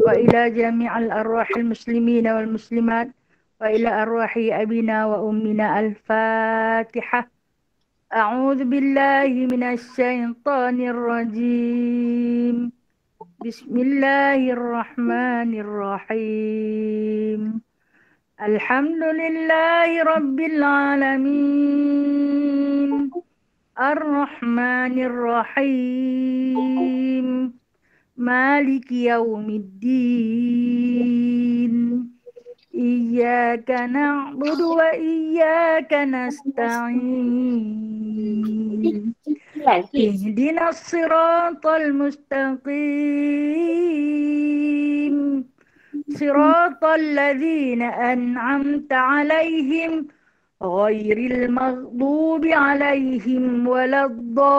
وإلى جميع الأرواح المسلمين والمسلمات وإلى أرواح أبينا وأمنا. الفاتحة. أعوذ بالله من الشيطان الرجيم. بسم الله الرحمن الرحيم. الحمد لله رب العالمين الرحمن الرحيم مالك يوم الدين. إياك نعبد وإياك نستعين. اهدنا الصراط المستقيم صراط الذين أنعمت عليهم غير المغضوب عليهم ولا الضالين.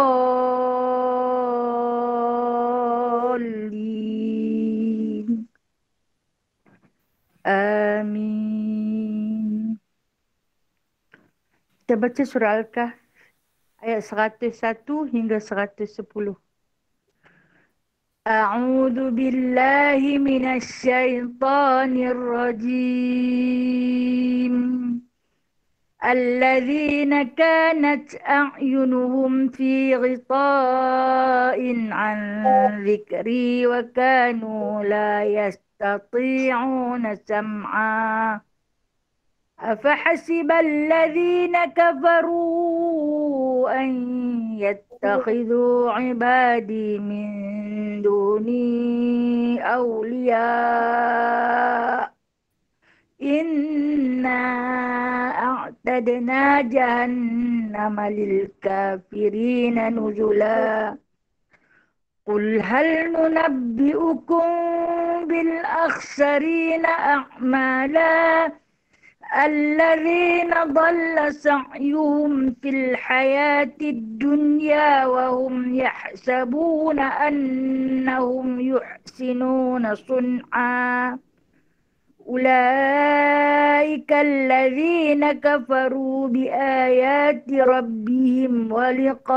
Amin. Kita baca surah Al-Kahf ayat 101 hingga 110. A'udzu billahi minasy syaithanir rajim. الذين كانت أعينهم في غطاء عن ذكري وكانوا لا يستطيعون سمعا. أفحسب الذين كفروا أن يتخذوا عبادي من دوني أولياء إنا أعتدنا جهنم للكافرين نزلا. قل هل ننبئكم بالأخسرين أعمالا الذين ضل سعيهم في الحياة الدنيا وهم يحسبون أنهم يحسنون صنعا. أولئك الذين كفروا بآيات ربهم ولقائه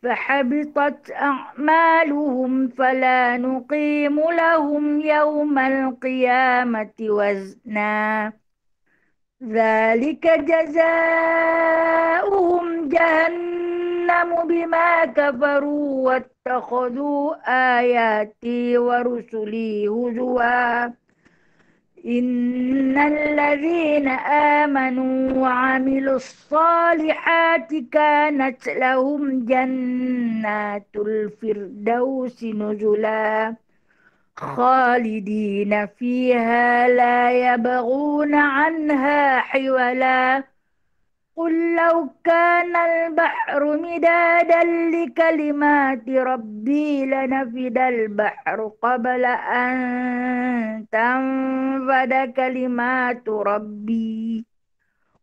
فحبطت أعمالهم فلا نقيم لهم يوم القيامة وزنا. ذلك جزاؤهم جهنم بما كفروا واتخذوا آياتي ورسلي هزوا. إن الذين آمنوا وعملوا الصالحات كانت لهم جنات الفردوس نزلا خالدين فيها لا يبغون عنها حولا. قل لو كان البحر مدادا لكلمات ربي لنفد البحر قبل أن تنفد كلمات ربي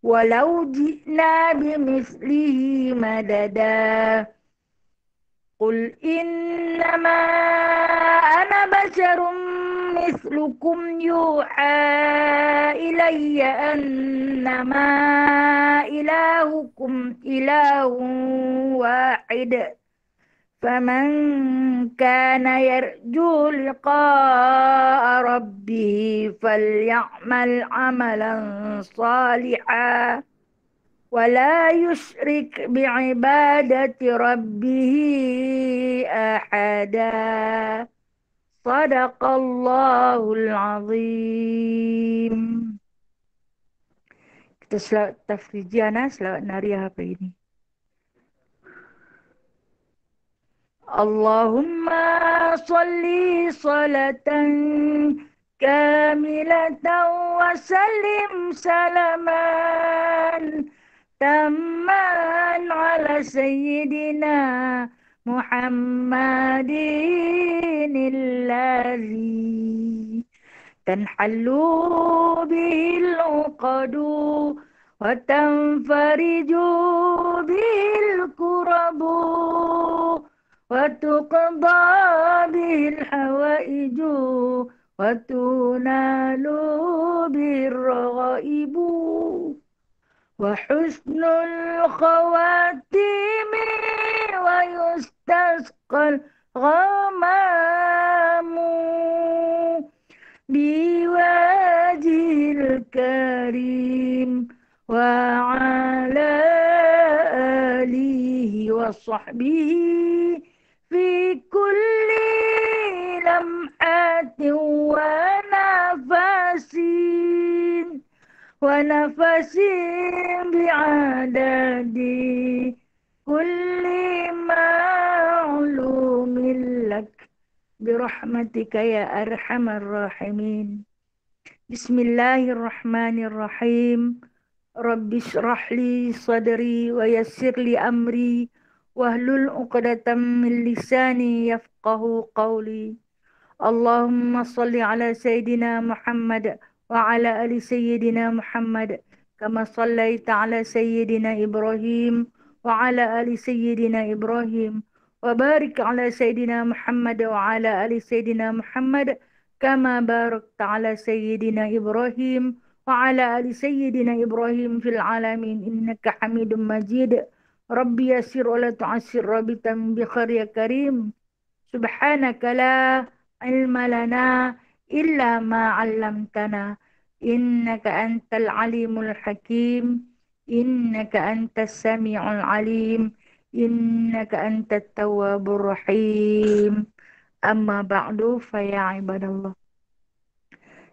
ولو جئنا بمثله مددا. قل إنما أنا بشر مثلكم يوحى إلي أنما إلهكم إله واحد فمن كان يرجو لقاء ربه فليعمل عملا صالحا ولا يشرك بعبادة ربه أحدا. Sadaqallahul azim. Kita selawat tafrijiana, selawat nariah apa ini? Allahumma salli salatan kamilatan wa sallim salaman tamman ala sayyidina Muhammadin الذي تنحل به العقد وتنفرج به الكرب وتقضى به الحوائج وتنال به الرغائب وحسن الخواتيم ويستسقى الغمام الكريم وعلى آله وصحبه في كل لمحة ونفس بعدد كل معلوم لك برحمتك يا أرحم الراحمين. بسم الله الرحمن الرحيم. رب اشرح لي صدري ويسر لي أمري واحلل عقدة من لساني يفقه قولي. اللهم صل على سيدنا محمد وعلى آل سيدنا محمد كما صليت على سيدنا إبراهيم وعلى آل سيدنا إبراهيم وبارك على سيدنا محمد وعلى آل سيدنا محمد كما باركت على سيدنا إبراهيم وعلى آل سيدنا إبراهيم في العالمين إنك حميد مجيد. ربي يسر ولا تعسر، ربي تم بخير يا كريم. سبحانك لا علم لنا إلا ما علمتنا إنك أنت العليم الحكيم إنك أنت السميع العليم إنك أنت التواب الرحيم. Amma ba'du faya ibadallah.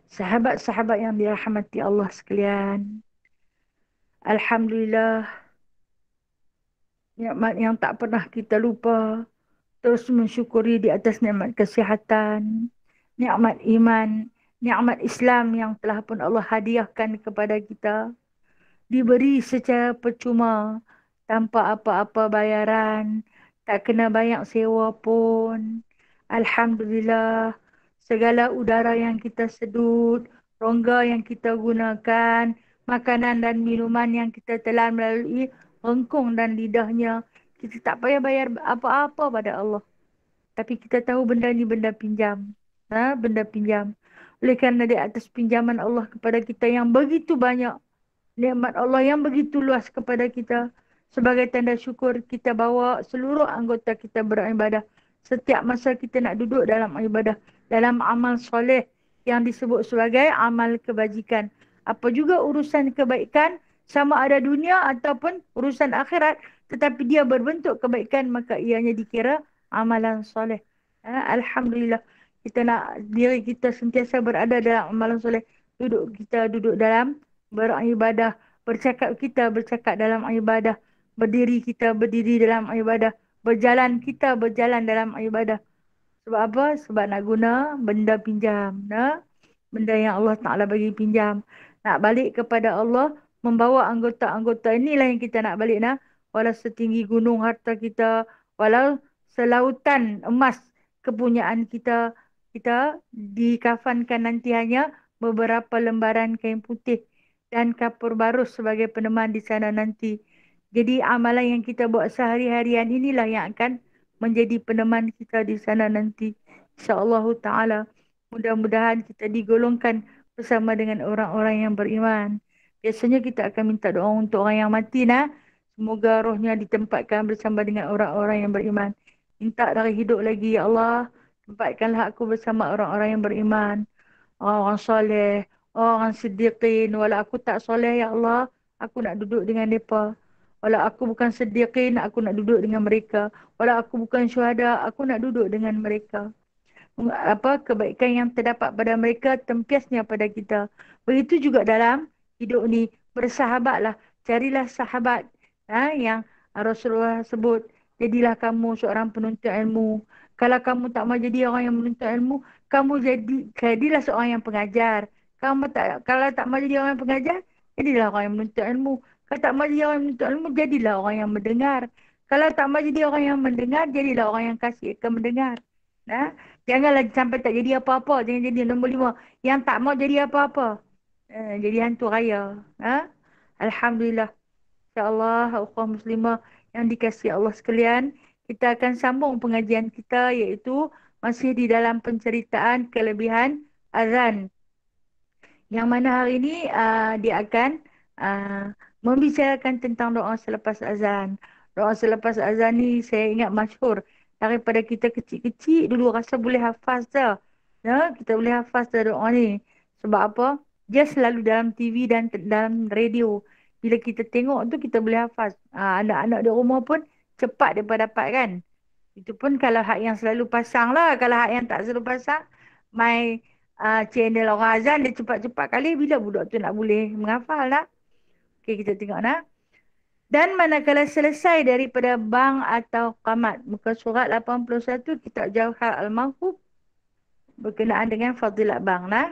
Sahabat-sahabat yang dirahmati Allah sekalian. Alhamdulillah, nikmat yang tak pernah kita lupa. Terus mensyukuri di atas nikmat kesihatan, nikmat iman, nikmat Islam yang telah pun Allah hadiahkan kepada kita. Diberi secara percuma, tanpa apa-apa bayaran, tak kena banyak sewa pun. Alhamdulillah, segala udara yang kita sedut, rongga yang kita gunakan, makanan dan minuman yang kita telan melalui hengkung dan lidahnya, kita tak payah bayar apa-apa pada Allah. Tapi kita tahu benda ni benda pinjam. Benda pinjam. Oleh kerana di atas pinjaman Allah kepada kita yang begitu banyak, nikmat Allah yang begitu luas kepada kita, sebagai tanda syukur kita bawa seluruh anggota kita beribadah. Setiap masa kita nak duduk dalam ibadah, dalam amal soleh yang disebut sebagai amal kebajikan. Apa juga urusan kebaikan, sama ada dunia ataupun urusan akhirat, tetapi dia berbentuk kebaikan, maka ianya dikira amalan soleh. Alhamdulillah, kita nak diri kita sentiasa berada dalam amalan soleh. Kita duduk dalam beribadah, bercakap dalam ibadah, berdiri kita berdiri dalam ibadah, berjalan kita berjalan dalam ibadah. Sebab apa? Sebab nak guna benda pinjam. Benda yang Allah Ta'ala bagi pinjam. Nak balik kepada Allah, membawa anggota-anggota inilah yang kita nak balik. Walau setinggi gunung harta kita, walau selautan emas kepunyaan kita, kita dikafankan nanti hanya beberapa lembaran kain putih dan kapur barus sebagai peneman di sana nanti. Jadi amalan yang kita buat sehari-harian inilah yang akan menjadi peneman kita di sana nanti. InsyaAllah ta'ala. Mudah-mudahan kita digolongkan bersama dengan orang-orang yang beriman. Biasanya kita akan minta doa untuk orang yang mati. Semoga rohnya ditempatkan bersama dengan orang-orang yang beriman. Minta dari hidup lagi, ya Allah. Tempatkanlah aku bersama orang-orang yang beriman. Orang soleh, orang siddiqin. Walau aku tak soleh, ya Allah, aku nak duduk dengan mereka. Walau aku bukan siddiqin, aku nak duduk dengan mereka. Walau aku bukan syuhada, aku nak duduk dengan mereka. Kebaikan yang terdapat pada mereka tempiasnya pada kita. Begitu juga dalam hidup ni, bersahabatlah. Carilah sahabat yang Rasulullah sebut. Jadilah kamu seorang penuntut ilmu. Kalau kamu tak mau jadi orang yang menuntut ilmu, kamu jadilah seorang yang pengajar. Kalau tak mau jadi orang yang pengajar, jadilah orang yang menuntut ilmu. Kalau tak mau jadi orang yang menuntut ilmu, jadilah orang yang mendengar. Kalau tak mau jadi orang yang mendengar, jadilah orang yang kasih akan mendengar. Janganlah sampai tak jadi apa-apa. Jangan jadi nombor 5. Yang tak mau jadi apa-apa. Jadi hantu raya. Alhamdulillah. InsyaAllah, ukhwah muslimah yang dikasihi Allah sekalian, kita akan sambung pengajian kita, iaitu masih di dalam penceritaan kelebihan azan. Yang mana hari ini dia akan membicarakan tentang doa selepas azan. Doa selepas azan ni saya ingat masyhur daripada kita kecil-kecil dulu, rasa boleh hafaz dah. Kita boleh hafaz dah doa ni. Sebab apa? Dia selalu dalam TV dan dalam radio. Bila kita tengok tu kita boleh hafaz. Anak-anak di rumah pun cepat dia dapat kan. Itu pun kalau hak yang selalu pasang lah. Kalau hak yang tak selalu pasang, my channel orang azan dia cepat-cepat kali. Bila budak tu nak boleh menghafal lah. Okay, kita tengok lah. Dan manakala selesai daripada bang atau qamat. Muka surat 81 kitab Jauhar Al-Mahfuz berkenaan dengan fadilat bang lah.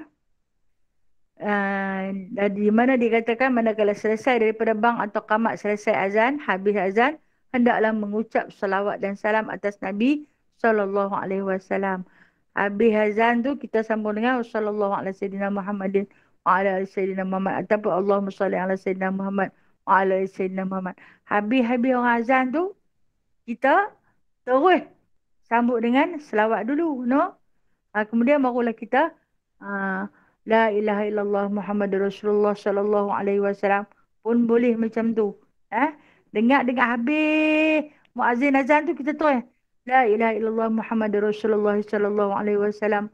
Di mana dikatakan manakala selesai daripada bang atau qamat, selesai azan, habis azan, hendaklah mengucap salawat dan salam atas Nabi sallallahu alaihi wasallam. Habis azan tu kita sambung dengan sallallahu alaihi sayyidina Muhammadin wa ala ali sayyidina Muhammad ataupun Allahumma salli ala sayyidina Muhammad wa ala ali sayyidina Muhammad. Habis orang azan tu kita terus sambut dengan selawat dulu, no? Kemudian barulah kita La ilaha illallah Muhammadur Rasulullah sallallahu alaihi wasallam pun boleh macam tu. Dengar habis muazzin azan tu kita terus La ilaha illallah Muhammadur Rasulullah sallallahu alaihi wasallam.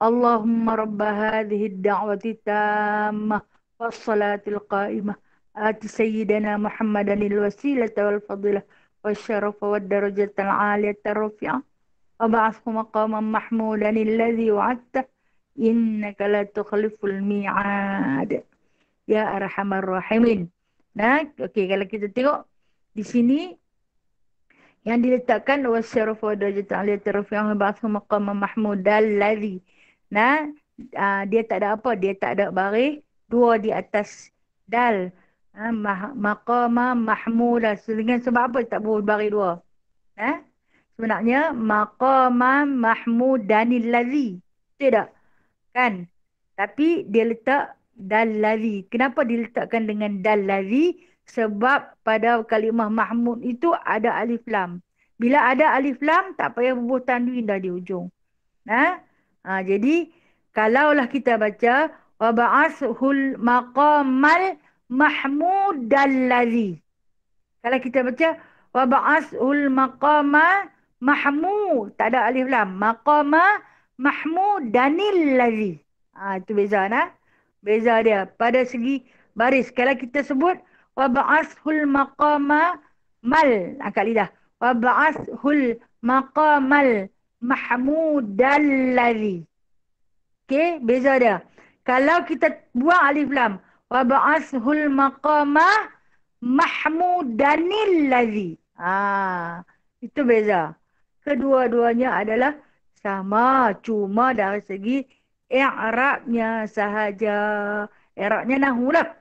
Allahumma rabba hadhihi ad-da'wati tammah was-salatil qa'imah ati sayyidina Muhammadan al-wasilata wal fadilah wasyarafa wad darajatal 'aliyata rafi'ah wa ba'athu maqaman mahmudan alladhi wa'adta innaka la tukhliful mi'ad ya arhamar rahimin. Nah, okey, kalau kita tengok di sini yang diletakkan wasyarafu wa darajat aliyat rafi'ah ba'athu maqama mahmud alladhi. Nah, dia tak ada apa, dia tak ada baris dua di atas dal. Maqama mahmuda dengan sebab apa tak boleh baris dua? Sebenarnya maqama mahmudanil ladzi. Tidak. Kan? Tapi dia letak dal ladzi. Kenapa diletakkan dengan dal ladzi? Sebab pada kalimah mahmud itu ada alif lam. Bila ada alif lam, tak payah bubuh tanwin dah di ujung. Jadi, kalaulah kita baca wa ba'ashul maqamal mahmud dal ladzi. Kalau kita baca wa ba'ashul maqama mahmud, tak ada alif lam. Maqama Mahmud Danil Ladzi. Itu beza nah. Beza dia pada segi baris. Kalau kita sebut wa ba'ashul maqama mal, angkat lidah. Wa ba'ashul maqamal Mahmud Ladzi. Okey, beza dia. Kalau kita buang alif lam, wa ba'ashul maqama Mahmud Danil Ladzi. Itu beza. Kedua-duanya adalah sama, cuma dari segi i'rabnya sahaja. I'rabnya nahu lah.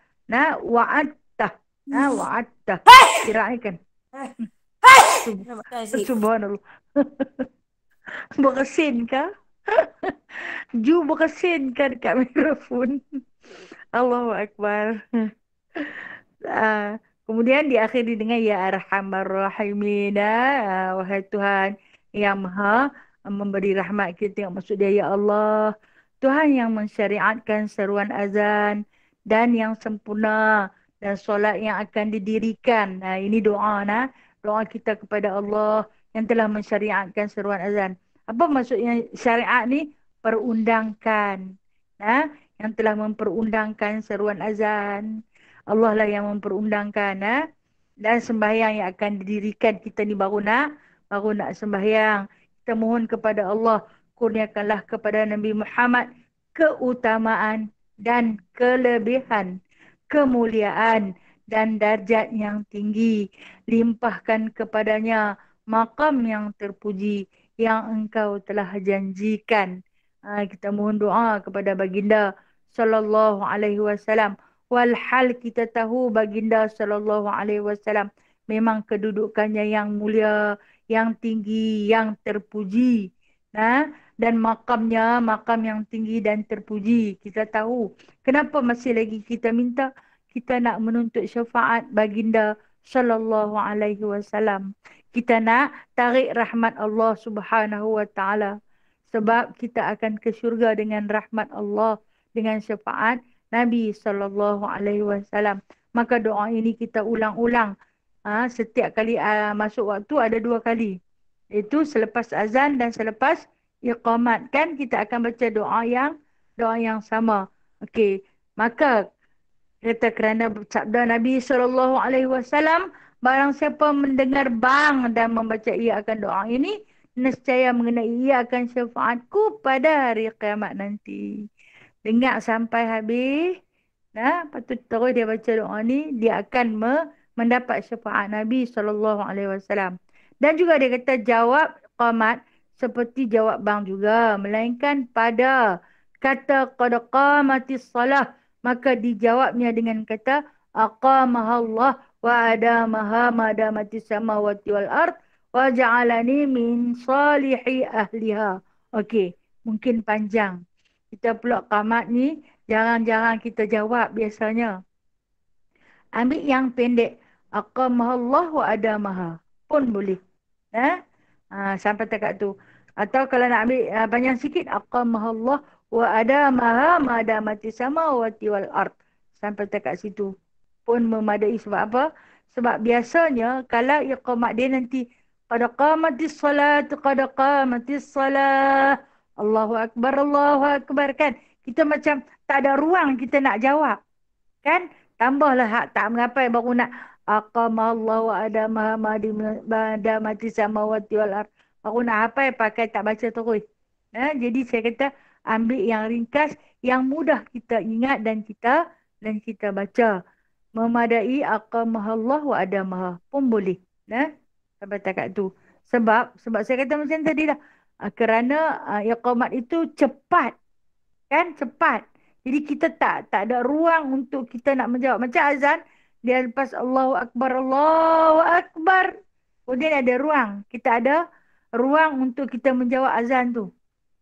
Wa'attah. Wa'attah. Kira kan. Subhanallah. Berkesin kah? Ju berkesin kan dekat mikrofon. Allahu Akbar. Kemudian diakhiri dengan ya arhamar rahimin. Wahai Tuhan yang maha memberi rahmat, kita tengok maksud dia ya Allah, Tuhan yang mensyariatkan seruan azan dan yang sempurna dan solat yang akan didirikan. Ini doa doa kita kepada Allah yang telah mensyariatkan seruan azan. Apa maksudnya syariat ni? Perundangkan. Yang telah memperundangkan seruan azan. Allah lah yang memperundangkan. Dan sembahyang yang akan didirikan. Kita ni baru nak sembahyang. Kita mohon kepada Allah, kurniakanlah kepada Nabi Muhammad keutamaan dan kelebihan, kemuliaan dan darjat yang tinggi. Limpahkan kepadanya maqam yang terpuji yang engkau telah janjikan. Kita mohon doa kepada baginda sallallahu alaihi wasallam. Walhal kita tahu baginda sallallahu alaihi wasallam memang kedudukannya yang mulia, yang tinggi, yang terpuji. Dan makamnya, makam yang tinggi dan terpuji. Kita tahu. Kenapa masih lagi kita minta? Kita nak menuntut syafaat baginda sallallahu alaihi wasallam. Kita nak tarik rahmat Allah subhanahu wa ta'ala. Sebab kita akan ke syurga dengan rahmat Allah. Dengan syafaat Nabi sallallahu alaihi wasallam. Maka doa ini kita ulang-ulang. Setiap kali masuk waktu ada 2 kali. Itu selepas azan dan selepas iqamat. Kan kita akan baca doa yang sama. Okey. Maka kata kerana sabda Nabi SAW, barang siapa mendengar bang dan membaca ia akan doa ini, nescaya mengenai ia akan syafaatku pada hari kiamat nanti. Dengar sampai habis. Nah, patut terus dia baca doa ni, dia akan mendapat syafaat Nabi SAW. Dan juga dia kata jawab qamat seperti jawab bang juga. Melainkan pada kata qad qamatis salah. Maka dijawabnya dengan kata aqamahallah wa adamaha madamatis samawati wal ard wa ja'alani min salihi ahliha. Okey, mungkin panjang. Kita pula qamat ni jarang-jarang kita jawab biasanya. Ambil yang pendek. Aqamahallah wa adamaha pun boleh. Sampai dekat tu. Atau kalau nak ambil panjang sikit, aqamahallah wa adamaha madamati samawati wal ard. Sampai dekat situ. Pun memadai sebab apa? Sebab biasanya kalau iqamat dia nanti qad qamatis salat, qad qamatis salah. Allahu akbar, Allahu akbar kan. Kita macam tak ada ruang kita nak jawab. Kan? Tambahlah hak tak mengapai baru nak aqamallahu wa adamaha madamati samawati wal ard. Baru nak hafal pakai tak baca terus. Jadi saya kata ambil yang ringkas, yang mudah kita ingat dan kita baca. Memadai aqamahallah wa adamaha pun boleh. Sampai takat tu. Sebab saya kata macam tadi dah. Kerana iqamat itu cepat. Kan? Cepat. Jadi kita tak ada ruang untuk kita nak menjawab. Macam azan, dia lepas Allahu Akbar, Allahu Akbar. Kemudian ada ruang. Kita ada ruang untuk kita menjawab azan tu.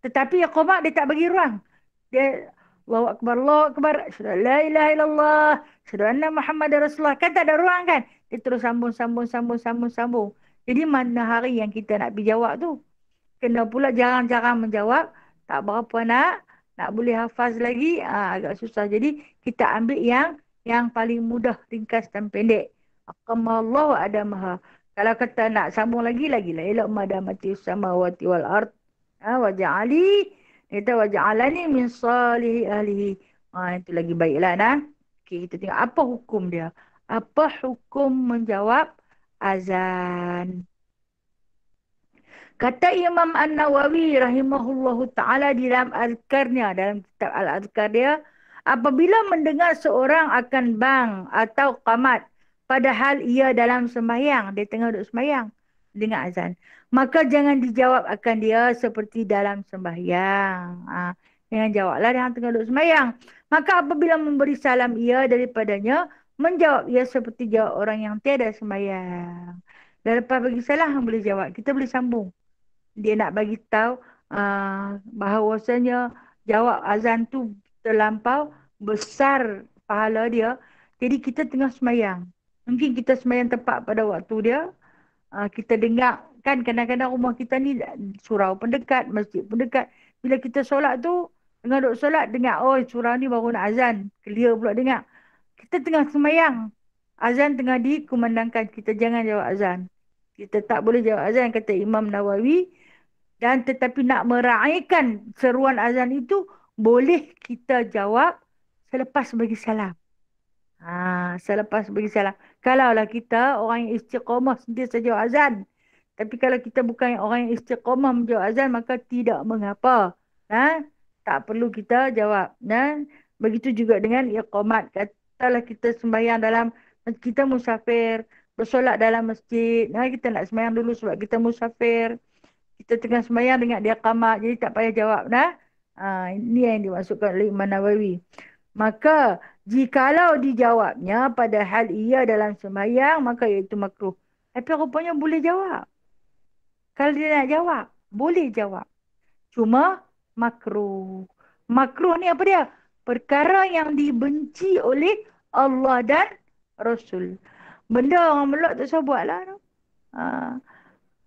Tetapi iqamat dia tak bagi ruang. Dia Allahu Akbar, Allahu Akbar. Asyhadu an la ilaha illallah. Asyhadu anna Muhammadar Rasulullah. Kan tak ada ruang kan? Dia terus sambung. Jadi mana hari yang kita nak pergi jawab tu? Kena pula jarang-jarang menjawab. Tak berapa nak boleh hafaz lagi, agak susah. Jadi kita ambil yang paling mudah, ringkas dan pendek. Aqamallahu adamaha. Kalau kata nak sambung lagi lah elok madamati samawati wal ard. Waja'ali, kita waja'alani min salihi ahlihi. Itu lagi baiklah nah. Okey, kita tengok apa hukum dia. Apa hukum menjawab azan? Kata Imam An-Nawawi rahimahullahu ta'ala di dalam Azkarnya, dalam kitab Al-Azkar dia, apabila mendengar seorang akan bang atau qamat, padahal ia dalam sembahyang, dia tengah duduk sembahyang, dengar azan, maka jangan dijawab akan dia seperti dalam sembahyang. Jangan jawablah dia tengah duduk sembahyang. Maka apabila memberi salam ia daripadanya, menjawab ia seperti jawab orang yang tiada sembahyang. Dan lepas bagi salam, boleh jawab. Kita boleh sambung. Dia nak bagi tahu bahawasanya jawab azan tu terlampau besar pahala dia. Jadi kita tengah semayang. Mungkin kita semayang tepat pada waktu dia. Kita dengar kan kadang-kadang rumah kita ni surau pun dekat, masjid pun dekat. Bila kita solat tu, tengah duduk solat dengar, surau ni baru nak azan. Clear pula dengar. Kita tengah semayang. Azan tengah dikumandangkan. Kita jangan jawab azan. Kita tak boleh jawab azan kata Imam Nawawi. Dan tetapi nak meraihkan seruan azan itu, boleh kita jawab selepas bagi salam. Selepas bagi salam. Kalaulah kita orang yang istiqamah sentiasa jawab azan. Tapi kalau kita bukan orang yang istiqamah menjawab azan, maka tidak mengapa. Tak perlu kita jawab. Begitu juga dengan iqamat. Katalah kita sembahyang dalam, kita musafir, bersolat dalam masjid. Kita nak sembahyang dulu sebab kita musafir. Kita tengah sembahyang dengan dia qamat. Jadi tak payah jawab dah. Ini yang dimaksudkan oleh Imam Nawawi. Maka jikalau dijawabnya pada hal ia dalam sembahyang, maka iaitu makruh. Tapi rupanya boleh jawab. Kalau dia nak jawab, boleh jawab. Cuma makruh. Makruh ni apa dia? Perkara yang dibenci oleh Allah dan Rasul. Benda orang meluk tak usah buat lah.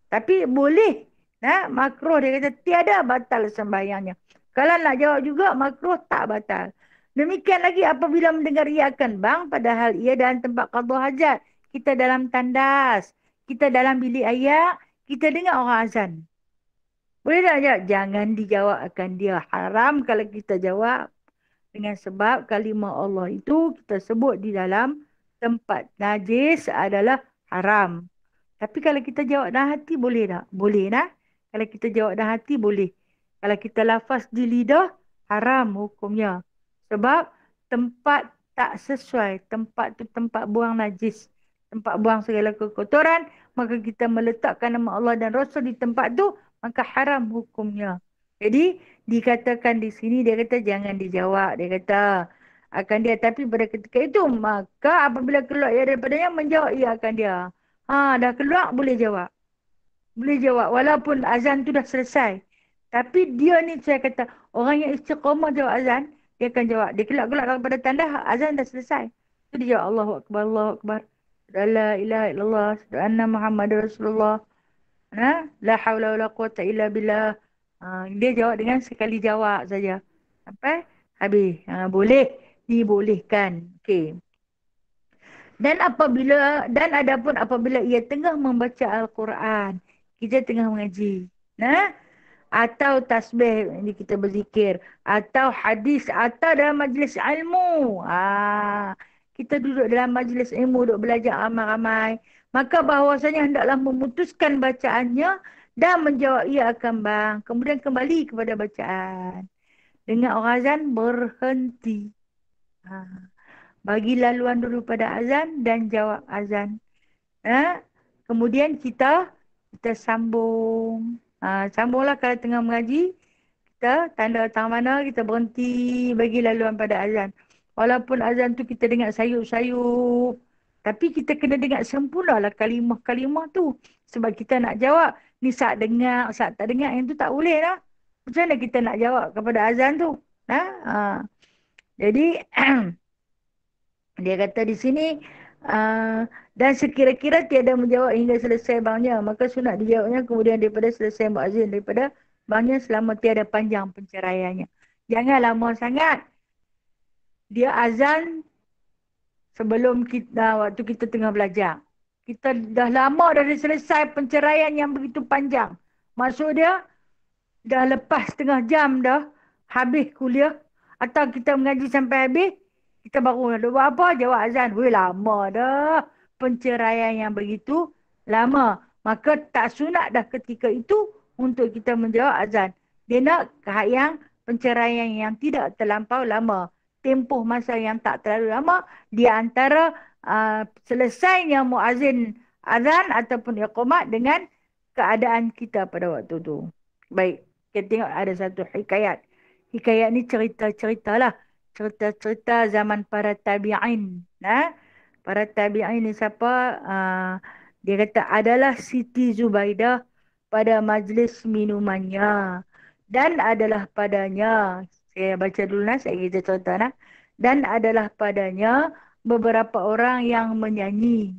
Tapi boleh. Makruh dia kata tiada batal sembahyangnya. Kalau nak jawab juga makruh tak batal. Demikian lagi apabila mendengar ia akan bang padahal ia dalam tempat qada hajat. Kita dalam tandas. Kita dalam bilik ayak. Kita dengar orang azan. Boleh tak jawab? Jangan dijawab akan dia. Haram kalau kita jawab. Dengan sebab kalimah Allah itu kita sebut di dalam tempat najis adalah haram. Tapi kalau kita jawab dalam hati boleh tak? Boleh tak? Kalau kita jawab dalam hati boleh. Kalau kita lafaz di lidah haram hukumnya. Sebab tempat tak sesuai. Tempat tu tempat buang najis. Tempat buang segala kekotoran. Maka kita meletakkan nama Allah dan Rasul di tempat tu. Maka haram hukumnya. Jadi dikatakan di sini dia kata jangan dijawab. Dia kata akan dia. Tapi pada ketika itu maka apabila keluar ia daripadanya menjawab ia akan dia. Dah keluar boleh jawab. Boleh jawab walaupun azan tu dah selesai. Tapi dia ni saya kata orang yang istiqamah jawab azan, dia akan jawab. Dia kelak-kelak daripada tanda azan dah selesai. Tu dia jawab Allahu Akbar, Allahu Akbar. La ilaha illallah, anna Muhammad Rasulullah. La haula wala quwata illa billah. Dia jawab dengan sekali jawab saja. Sampai habis. Boleh dibolehkan. Okey. Dan adapun apabila ia tengah membaca Al-Quran, kita tengah mengaji, atau tasbih ini kita berzikir, atau hadis, atau dalam majlis ilmu. Kita duduk dalam majlis ilmu, duduk belajar ramai-ramai, maka bahawasanya hendaklah memutuskan bacaannya dan menjawab ia akan bang. Kemudian kembali kepada bacaan. Dengan orang azan berhenti. Bagi laluan dulu pada azan dan jawab azan. Kemudian kita sambung. Sambunglah kalau tengah mengaji. Kita tanda tangan mana kita berhenti bagi laluan pada azan. Walaupun azan tu kita dengar sayup-sayup. Tapi kita kena dengar sempurna lah kalimah-kalimah tu. Sebab kita nak jawab. Ni saat dengar, saat tak dengar. Yang tu tak boleh lah. Macam mana kita nak jawab kepada azan tu? Jadi dia kata di sini dan sekira-kira tiada menjawab hingga selesai bangnya, maka sunat dijawabnya kemudian daripada selesai muazzin, daripada bangnya selama tiada panjang penceraiannya. Jangan lama sangat. Dia azan sebelum kita waktu kita tengah belajar. Kita dah lama dah selesai penceraian yang begitu panjang. Maksud dia dah lepas setengah jam dah habis kuliah atau kita mengaji sampai habis. Kita baru nak buat apa? Jawab azan. Weh, lama dah. Penceraian yang begitu lama. Maka tak sunat dah ketika itu untuk kita menjawab azan. Dia nak yang penceraian yang tidak terlampau lama. Tempoh masa yang tak terlalu lama. Di antara selesainya muazzin azan ataupun iqamat dengan keadaan kita pada waktu tu. Baik. Kita tengok ada satu hikayat. Hikayat ni cerita-cerita lah. Cerita-cerita zaman para tabi'in. Para tabi'in ni siapa? Dia kata adalah Siti Zubaidah pada majlis minumannya. Dan adalah padanya, saya baca dulu saya kita cerita dan adalah padanya beberapa orang yang menyanyi.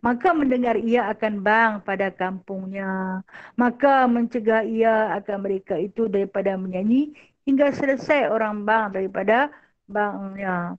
Maka mendengar ia akan bang pada kampungnya. Maka mencegah ia akan mereka itu daripada menyanyi hingga selesai orang bang daripada bangnya.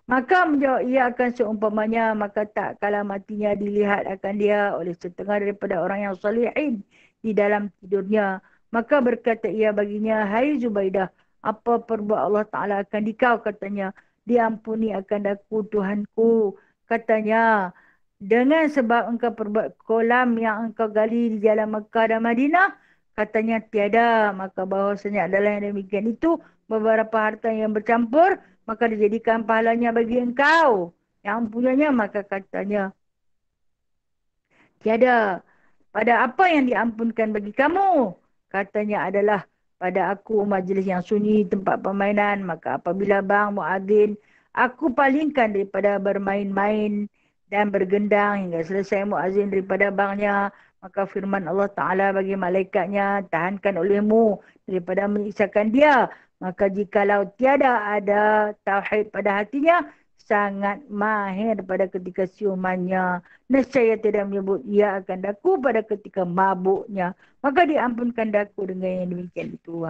Maka menjawab ia akan seumpamanya, maka tak kala matinya dilihat akan dia oleh setengah daripada orang yang salihin di dalam tidurnya. Maka berkata ia baginya, hai Zubaidah, apa perbuat Allah Ta'ala akan dikau, katanya. Diampuni akan daku Tuhanku, katanya. Dengan sebab engkau perbuat kolam yang engkau gali di jalan Mekah dan Madinah, katanya tiada. Maka bahawasanya adalah yang demikian itu, beberapa harta yang bercampur, maka dijadikan pahalanya bagi engkau. Yang punyanya, maka katanya tiada. Pada apa yang diampunkan bagi kamu? Katanya adalah pada aku majlis yang sunyi, tempat permainan. Maka apabila bang muadzin, aku palingkan daripada bermain-main dan bergendang hingga selesai muadzin daripada bangnya. Maka firman Allah Ta'ala bagi malaikatnya, tahankan olehmu daripada menyiksakan dia. Maka jikalau tiada ada tauhid pada hatinya, sangat mahir pada ketika siumannya. Nescaya tidak menyebut ia akan daku pada ketika mabuknya. Maka diampunkan daku dengan yang demikian itu.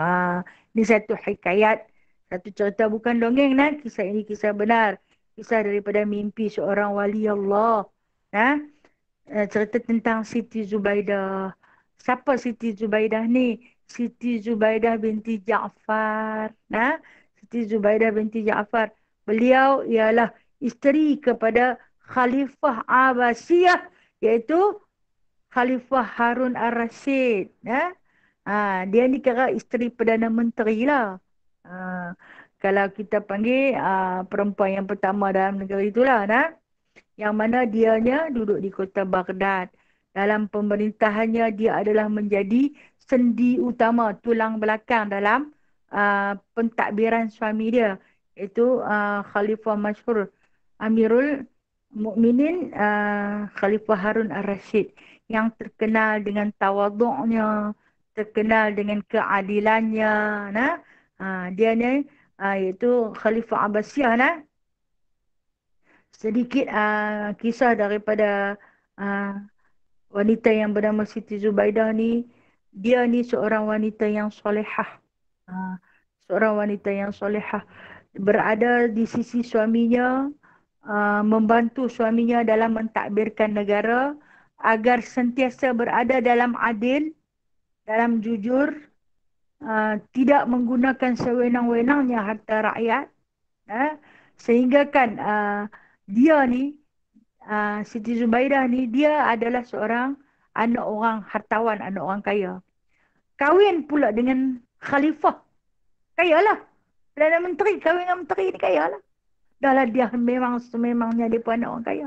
Ini satu hikayat, satu cerita bukan dongeng. Kisah ini kisah benar. Kisah daripada mimpi seorang wali Allah. Cerita tentang Siti Zubaidah. Siapa Siti Zubaidah ni? Siti Zubaidah binti Ja'far. Siti Zubaidah binti Ja'far. Beliau ialah isteri kepada Khalifah Abbasiyah, iaitu Khalifah Harun Ar-Rasyid. Dia ni kira isteri Perdana Menteri lah. Ha, kalau kita panggil perempuan yang pertama dalam negara itulah. Yang mana dianya duduk di kota Baghdad. Dalam pemerintahannya dia adalah menjadi sendi utama, tulang belakang dalam pentadbiran suami dia. Iaitu Khalifah Masyhur Amirul Mukminin Khalifah Harun Ar-Rasyid, yang terkenal dengan tawaduknya, terkenal dengan keadilannya. Dia ni iaitu Khalifah Abbasiyah. Sedikit kisah daripada uh, wanita yang bernama Siti Zubaidah ni. Dia ni seorang wanita yang solehah. Uh, Seorang wanita yang solehah. Berada di sisi suaminya, membantu suaminya dalam mentadbirkan negara agar sentiasa berada dalam adil, dalam jujur, tidak menggunakan sewenang-wenangnya harta rakyat. Sehingga kan dia ni, Siti Zubaidah ni, dia adalah seorang anak orang hartawan, anak orang kaya. Kahwin pula dengan khalifah. Kaya lah. Perdana Menteri, kahwin dengan menteri ni kaya lah. Dah lah dia memang sememangnya dia pun anak orang kaya.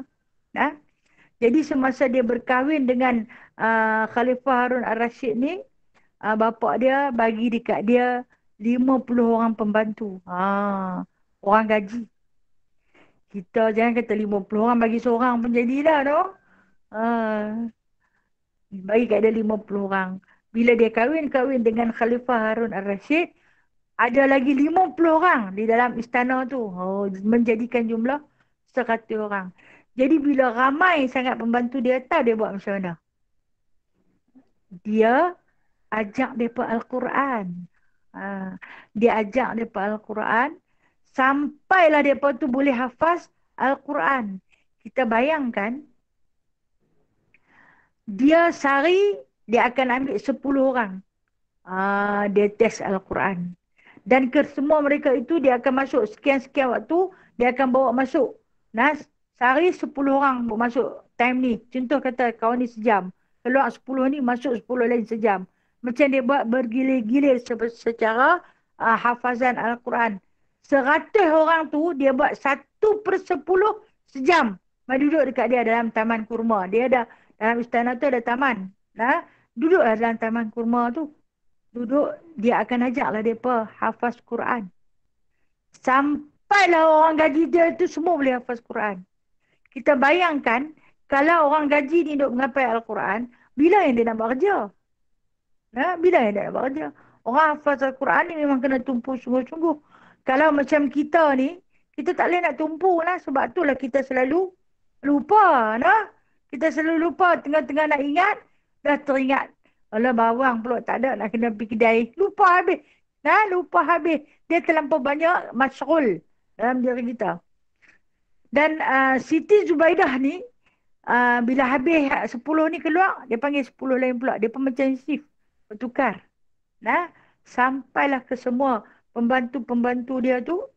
Jadi semasa dia berkahwin dengan Khalifah Harun Ar-Rasyid ni, bapa dia bagi dekat dia 50 orang pembantu. Orang gaji. Kita jangan kata 50 orang bagi seorang pun jadilah tu. Bagi kat dia 50 orang. Bila dia kahwin dengan Khalifah Harun Ar-Rasyid, ada lagi 50 orang di dalam istana tu. Menjadikan jumlah 100 orang. Jadi bila ramai sangat pembantu dia, tahu dia buat macam mana? Dia ajak mereka Al-Quran. Dia ajak mereka Al-Quran. Sampailah mereka tu boleh hafaz Al-Quran. Kita bayangkan, dia sehari, dia akan ambil 10 orang. Dia test Al-Quran. Dan ke semua mereka itu, dia akan masuk sekian-sekian waktu, dia akan bawa masuk. Sehari 10 orang masuk time ni. Contoh kata kawan ni sejam. Keluar 10 ni, masuk 10 lain sejam. Macam dia buat bergilir-gilir secara hafazan Al-Quran. 100 orang tu, dia buat 1/10 sejam. Duduk dekat dia dalam taman kurma. Dia ada, dalam istana tu ada taman. Duduklah dalam taman kurma tu. Duduk, dia akan ajaklah mereka hafaz Quran. Sampailah orang gaji dia tu semua boleh hafaz Quran. Kita bayangkan, kalau orang gaji ni duduk mengapai Al-Quran, bila yang dia nak buat kerja? Bila yang dia nak buat kerja? Orang hafaz Al-Quran ni memang kena tumpu sungguh-sungguh. Kalau macam kita ni, kita tak boleh nak tumpu lah. Sebab itulah kita selalu lupa. Kita selalu lupa, tengah-tengah nak ingat, dah teringat. Alah bawang pula tak ada, nak kena pergi kedai. Lupa habis. Lupa habis. Dia terlampau banyak masyghul dalam diri kita. Dan Siti Zubaidah ni, bila habis 10 ni keluar, dia panggil 10 lain pula. Dia pun macam shift, bertukar. Sampailah ke semua pembantu-pembantu dia tu.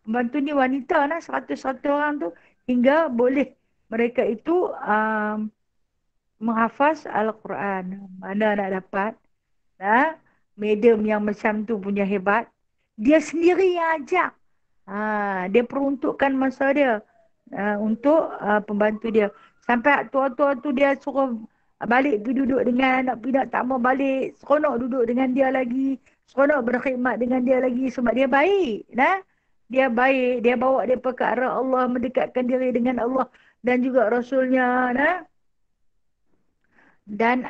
Pembantu ni wanita 100 orang tu. Hingga boleh mereka itu menghafaz Al-Quran. Mana nak dapat? Medium yang macam tu punya hebat. Dia sendiri yang ajak. Dia peruntukkan masa dia untuk pembantu dia. Sampai tua-tua tu dia suruh balik pergi duduk dengan anak pinak, tak mau balik. Seronok duduk dengan dia lagi. Seronok berkhidmat dengan dia lagi sebab dia baik. Dia baik. Dia bawa dia ke arah Allah, mendekatkan diri dengan Allah dan juga Rasulnya. Dan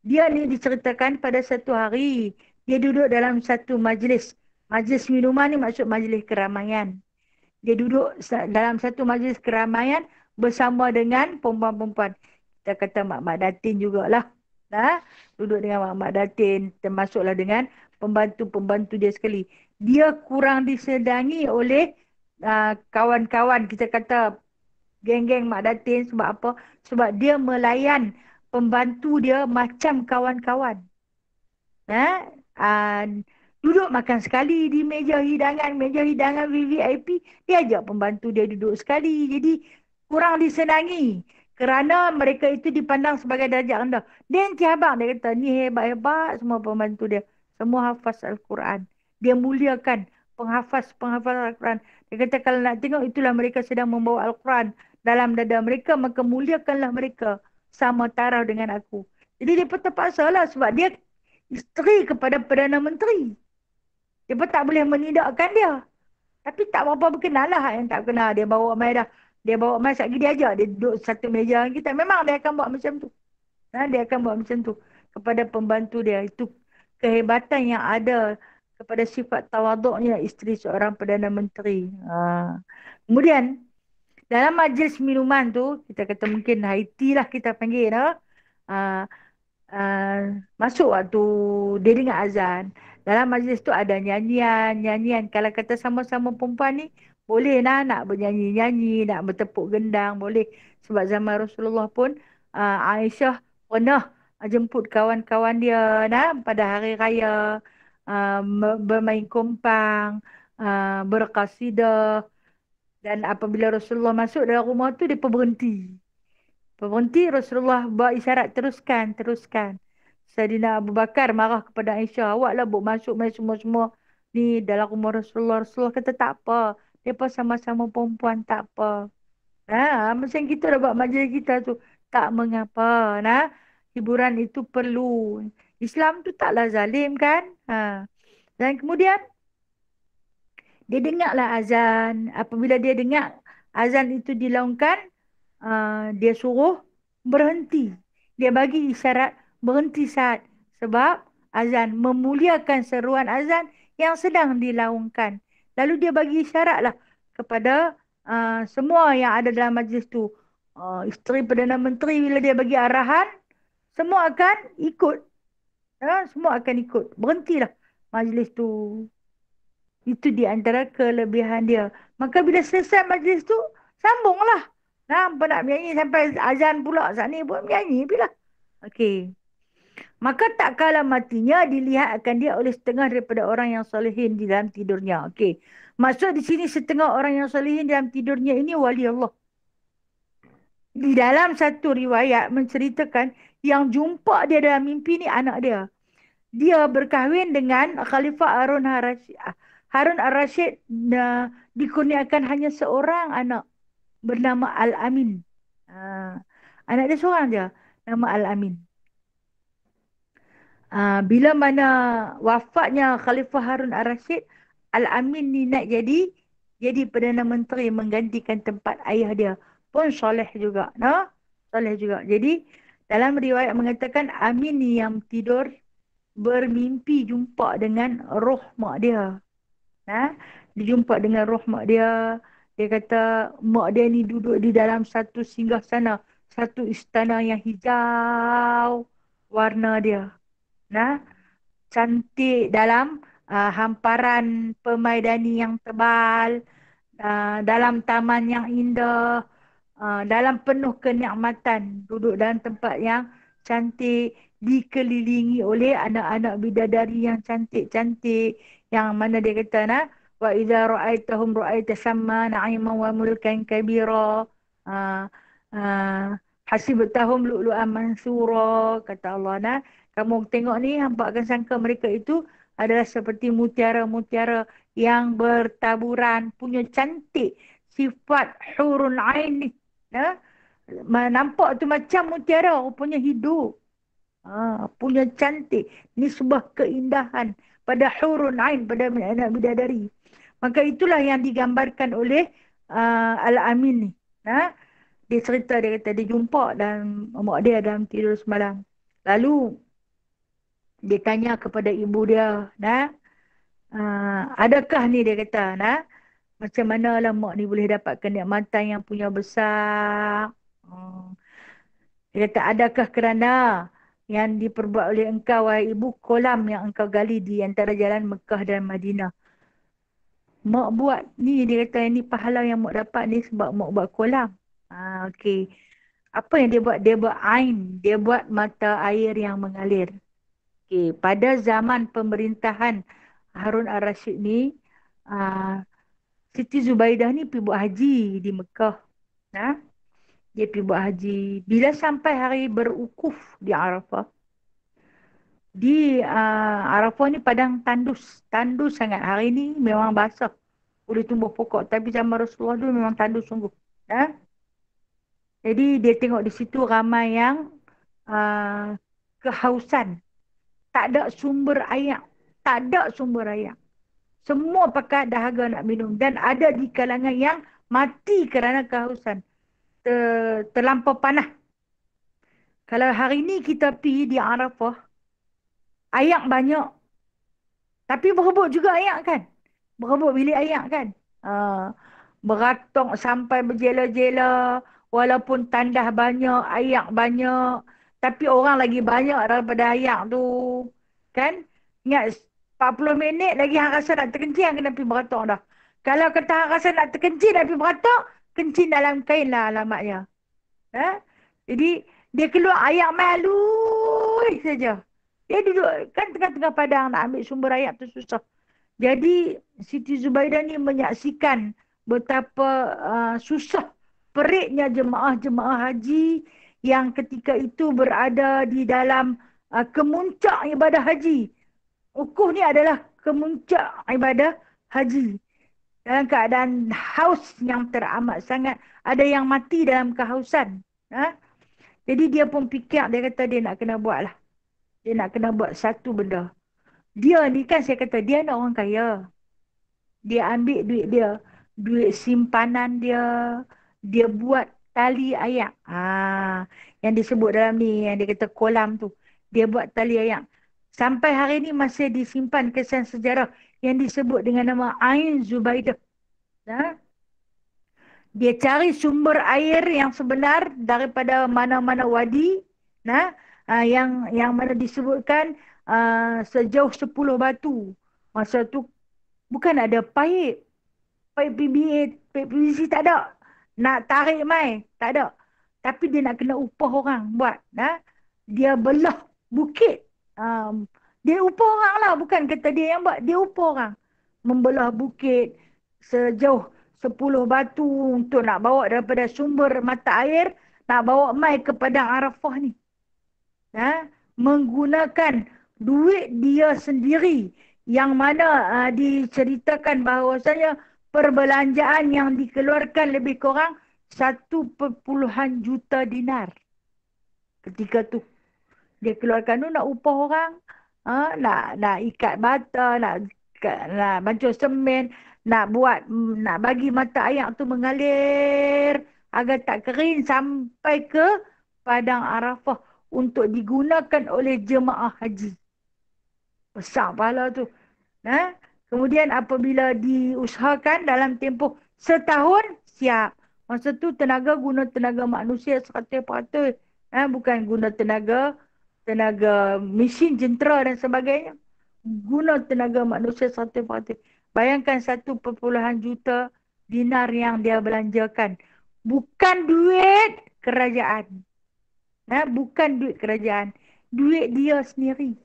dia ni diceritakan pada satu hari, dia duduk dalam satu majlis. Majlis minuman ni maksud majlis keramaian. Dia duduk dalam satu majlis keramaian bersama dengan perempuan-perempuan. Kita kata mak-mak datin jugalah. Duduk dengan mak-mak datin, termasuklah dengan pembantu-pembantu dia sekali. Dia kurang disedangi oleh kawan-kawan, kita kata geng-geng mak datin. Sebab apa? Sebab dia melayan pembantu dia macam kawan-kawan. Duduk makan sekali di meja hidangan VVIP. Dia ajak pembantu dia duduk sekali. Jadi kurang disenangi. Kerana mereka itu dipandang sebagai darjat rendah. Dia nanti abang dia kata, ni hebat-hebat semua pembantu dia. Semua hafaz Al-Quran. Dia muliakan penghafaz Al-Quran. Dia kata kalau nak tengok itulah mereka sedang membawa Al-Quran dalam dada mereka. Maka muliakanlah mereka sama taraf dengan aku. Jadi dia pun terpaksa lah sebab dia isteri kepada Perdana Menteri. Dia pun tak boleh menidakkan dia. Tapi tak berapa berkenal lah yang tak kenal. Dia bawa mai dah. Dia bawa mai sekali dia ajak. Dia duduk satu meja dengan kita. Memang dia akan buat macam tu. Dia akan buat macam tu. Kepada pembantu dia. Itu kehebatan yang ada kepada sifat tawaduknya isteri seorang Perdana Menteri. Kemudian, dalam majlis minuman tu, kita kata mungkin high tea lah kita panggil. Uh, Masuk waktu dia dengar azan. Dalam majlis tu ada nyanyian. Kalau kata sama-sama perempuan ni, boleh lah nak bernyanyi-nyanyi, nak bertepuk gendang, boleh. Sebab zaman Rasulullah pun, Aisyah pernah jemput kawan-kawan dia pada hari raya, bermain kompang, berqasidah. Dan apabila Rasulullah masuk dalam rumah tu, dia pun berhenti. Berhenti Rasulullah buat isyarat teruskan. Saidina Abu Bakar marah kepada Aisyah, awaklah buat masuk main semua-semua ni dalam rumah Rasulullah. Rasulullah kata tak apa. Mereka sama-sama perempuan tak apa. Macam kita dah buat majlis kita tu. Tak mengapa. Hiburan itu perlu. Islam tu taklah zalim kan. Dan kemudian dia dengarlah azan. Apabila dia dengar azan itu dilaungkan, dia suruh berhenti. Dia bagi isyarat berhenti saat. Sebab azan memuliakan seruan azan yang sedang dilaungkan. Lalu dia bagi isyarat lah kepada semua yang ada dalam majlis tu. Isteri Perdana Menteri bila dia bagi arahan, semua akan ikut. Semua akan ikut. Berhentilah majlis tu. Itu di antara kelebihan dia. Maka bila selesai majlis tu, sambunglah. Apa nak menyanyi sampai azan pula. Saat ni pun menyanyi pula. Okey. Maka tak kalah matinya dilihat akan dia oleh setengah daripada orang yang solehin di dalam tidurnya. Okey. Maksud di sini setengah orang yang solehin dalam tidurnya ini wali Allah. Di dalam satu riwayat menceritakan yang jumpa dia dalam mimpi ni anak dia. Dia berkahwin dengan Khalifah Harun Ar-Rasyid. Harun Ar-Rasyid dikurniakan hanya seorang anak bernama Al-Amin. Anak dia seorang je, nama Al-Amin. Bila mana wafatnya Khalifah Harun Ar-Rasyid, Al-Amin ni nak jadi Perdana Menteri menggantikan tempat ayah dia. Pun soleh juga. Soleh juga. Jadi dalam riwayat mengatakan Amin ni yang tidur bermimpi jumpa dengan roh mak dia. Dia jumpa dengan roh mak dia. Dia kata mak dia ni duduk di dalam satu singgasana, satu istana yang hijau warna dia. Cantik dalam hamparan permaidani yang tebal, dalam taman yang indah, dalam penuh kenikmatan, duduk dalam tempat yang cantik, dikelilingi oleh anak-anak bidadari yang cantik-cantik, yang mana dia kata wa idza ra'aitahum ra'aita samma na'iman wa mulkan kabira, hasibtahum lu'lu'an mansura, kata Allah. Kamu tengok ni, hampa akan sangka mereka itu adalah seperti mutiara-mutiara yang bertaburan, punya cantik, sifat hurun ain ni. Nampak tu macam mutiara, rupanya hidup. Punya cantik. Ini sebuah keindahan pada hurun ain, pada anak bidadari. Maka itulah yang digambarkan oleh Al-Amin ni. Dia cerita, dia kata dia jumpa dan mak dia dalam tidur semalam. Lalu dia tanya kepada ibu dia, adakah ni, dia kata, macam mana lah mak ni boleh dapat kenikmatan yang punya besar. Dia kata, adakah kerana yang diperbuat oleh engkau, wahai ibu, kolam yang engkau gali di antara jalan Mekah dan Madinah. Mak buat ni, dia kata, ini pahala yang mak dapat ni sebab mak buat kolam. Okey. Apa yang dia buat? Dia buat ain. Dia buat mata air yang mengalir. Pada zaman pemerintahan Harun Ar-Rasyid ni, uh, Siti Zubaidah ni pergi buat haji di Mekah. Nah, dia pergi buat haji. Bila sampai hari berukuf di Arafah, di Arafah ni padang tandus. Tandus sangat. Hari ni memang basah. Boleh tumbuh pokok. Tapi zaman Rasulullah dulu memang tandus sungguh. Nah, jadi dia tengok di situ ramai yang uh, kehausan. Tak ada sumber air. Tak ada sumber air. Semua pakai dahaga nak minum. Dan ada di kalangan yang mati kerana kehausan. Terlampau panas. Kalau hari ni kita pergi di Arafah, air banyak. Tapi berebut juga air kan. Berebut bilik air kan. Uh, Beratok sampai berjela-jela. Walaupun tandas banyak, air banyak. Tapi orang lagi banyak daripada air tu. Kan? Ingat 40 minit lagi hang rasa nak terkencing, kena pergi beratok dah. Kalau kata hang rasa nak terkencing, nak pergi beratok, kencing dalam kain lah alamatnya. Ha? Jadi, dia keluar air malu saja. Dia duduk, kan tengah-tengah padang nak ambil sumber air tu susah. Jadi, Siti Zubaidah ni menyaksikan betapa susah periknya jemaah-jemaah haji yang ketika itu berada di dalam kemuncak ibadah haji. Ukhuh ni adalah kemuncak ibadah haji. Dalam keadaan haus yang teramat sangat. Ada yang mati dalam kehausan. Ha? Jadi dia pun fikir, dia kata dia nak kena buat lah. Dia nak kena buat satu benda. Dia ni kan saya kata, dia nak orang kaya. Dia ambil duit dia. Duit simpanan dia. Dia buat tali ayak. Yang disebut dalam ni, yang dia kata kolam tu. Dia buat tali ayak. Sampai hari ni masih disimpan kesan sejarah yang disebut dengan nama Ain Zubaidah. Ha? Dia cari sumber air yang sebenar daripada mana-mana wadi. Nah, yang mana disebutkan sejauh 10 batu. Masa tu bukan ada paip. Paip PBA, paip PVC tak ada. Nak tarik mai, tak ada. Tapi dia nak kena upah orang buat. Nah. Dia belah bukit. Dia upah orang lah. Bukan kata dia yang buat. Dia upah orang. Membelah bukit sejauh 10 batu untuk nak bawa daripada sumber mata air. Nak bawa mai ke padang Arafah ni. Menggunakan duit dia sendiri. Yang mana diceritakan bahawasanya perbelanjaan yang dikeluarkan lebih kurang 1,0 juta dinar. Ketika tu. Dia keluarkan tu nak upah orang. Nak ikat bata, nak bancur semen, nak bagi mata air tu mengalir agar tak kering sampai ke padang Arafah untuk digunakan oleh jemaah haji. Besar pahala tu. Kemudian apabila diusahakan dalam tempoh setahun, siap. Masa tu guna tenaga manusia 100%. Bukan guna tenaga mesin jentera dan sebagainya. Guna tenaga manusia 100%. Bayangkan 1,0 juta dinar yang dia belanjakan. Bukan duit kerajaan. Bukan duit kerajaan. Duit dia sendiri.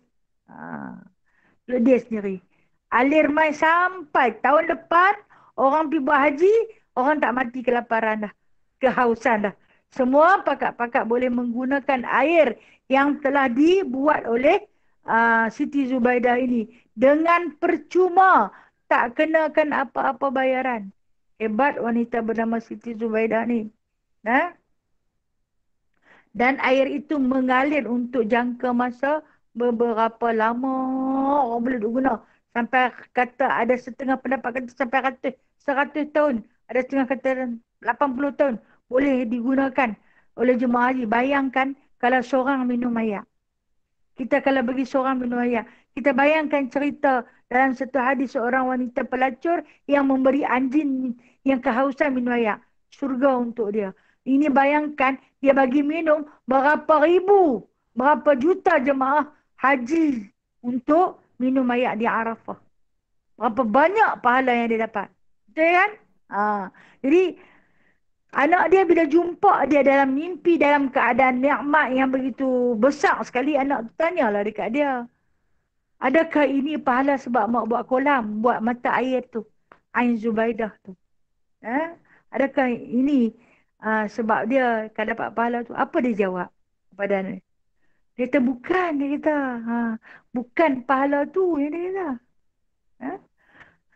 Duit dia sendiri. Alir mai sampai tahun depan, orang pergi buat haji, orang tak mati kelaparan dah. Kehausan dah. Semua pakat-pakat boleh menggunakan air yang telah dibuat oleh Siti Zubaidah ini. Dengan percuma. Tak kenakan apa-apa bayaran. Hebat wanita bernama Siti Zubaidah ni. Dan air itu mengalir untuk jangka masa beberapa lama orang boleh guna. Sampai kata ada setengah pendapat kata sampai 100 tahun. Ada setengah kata 80 tahun. Boleh digunakan oleh jemaah haji. Bayangkan kalau seorang minum air. Kita kalau bagi seorang minum air. Kita bayangkan cerita dalam satu hadis seorang wanita pelacur yang memberi anjing yang kehausan minum air. Surga untuk dia. Ini bayangkan dia bagi minum berapa ribu, berapa juta jemaah haji untuk minum air di Arafah. Berapa banyak pahala yang dia dapat. Betul kan? Jadi anak dia bila jumpa dia dalam mimpi, dalam keadaan nikmat yang begitu besar sekali, anak tu tanyalah dekat dia. Adakah ini pahala sebab mak buat kolam, buat mata air tu, Ain Zubaidah tu? Ha? Adakah ini sebab dia kan dapat pahala tu? Apa dia jawab kepada Nabi? Dia kata bukan, dia kata. Bukan pahala tu yang dia kata. Ha?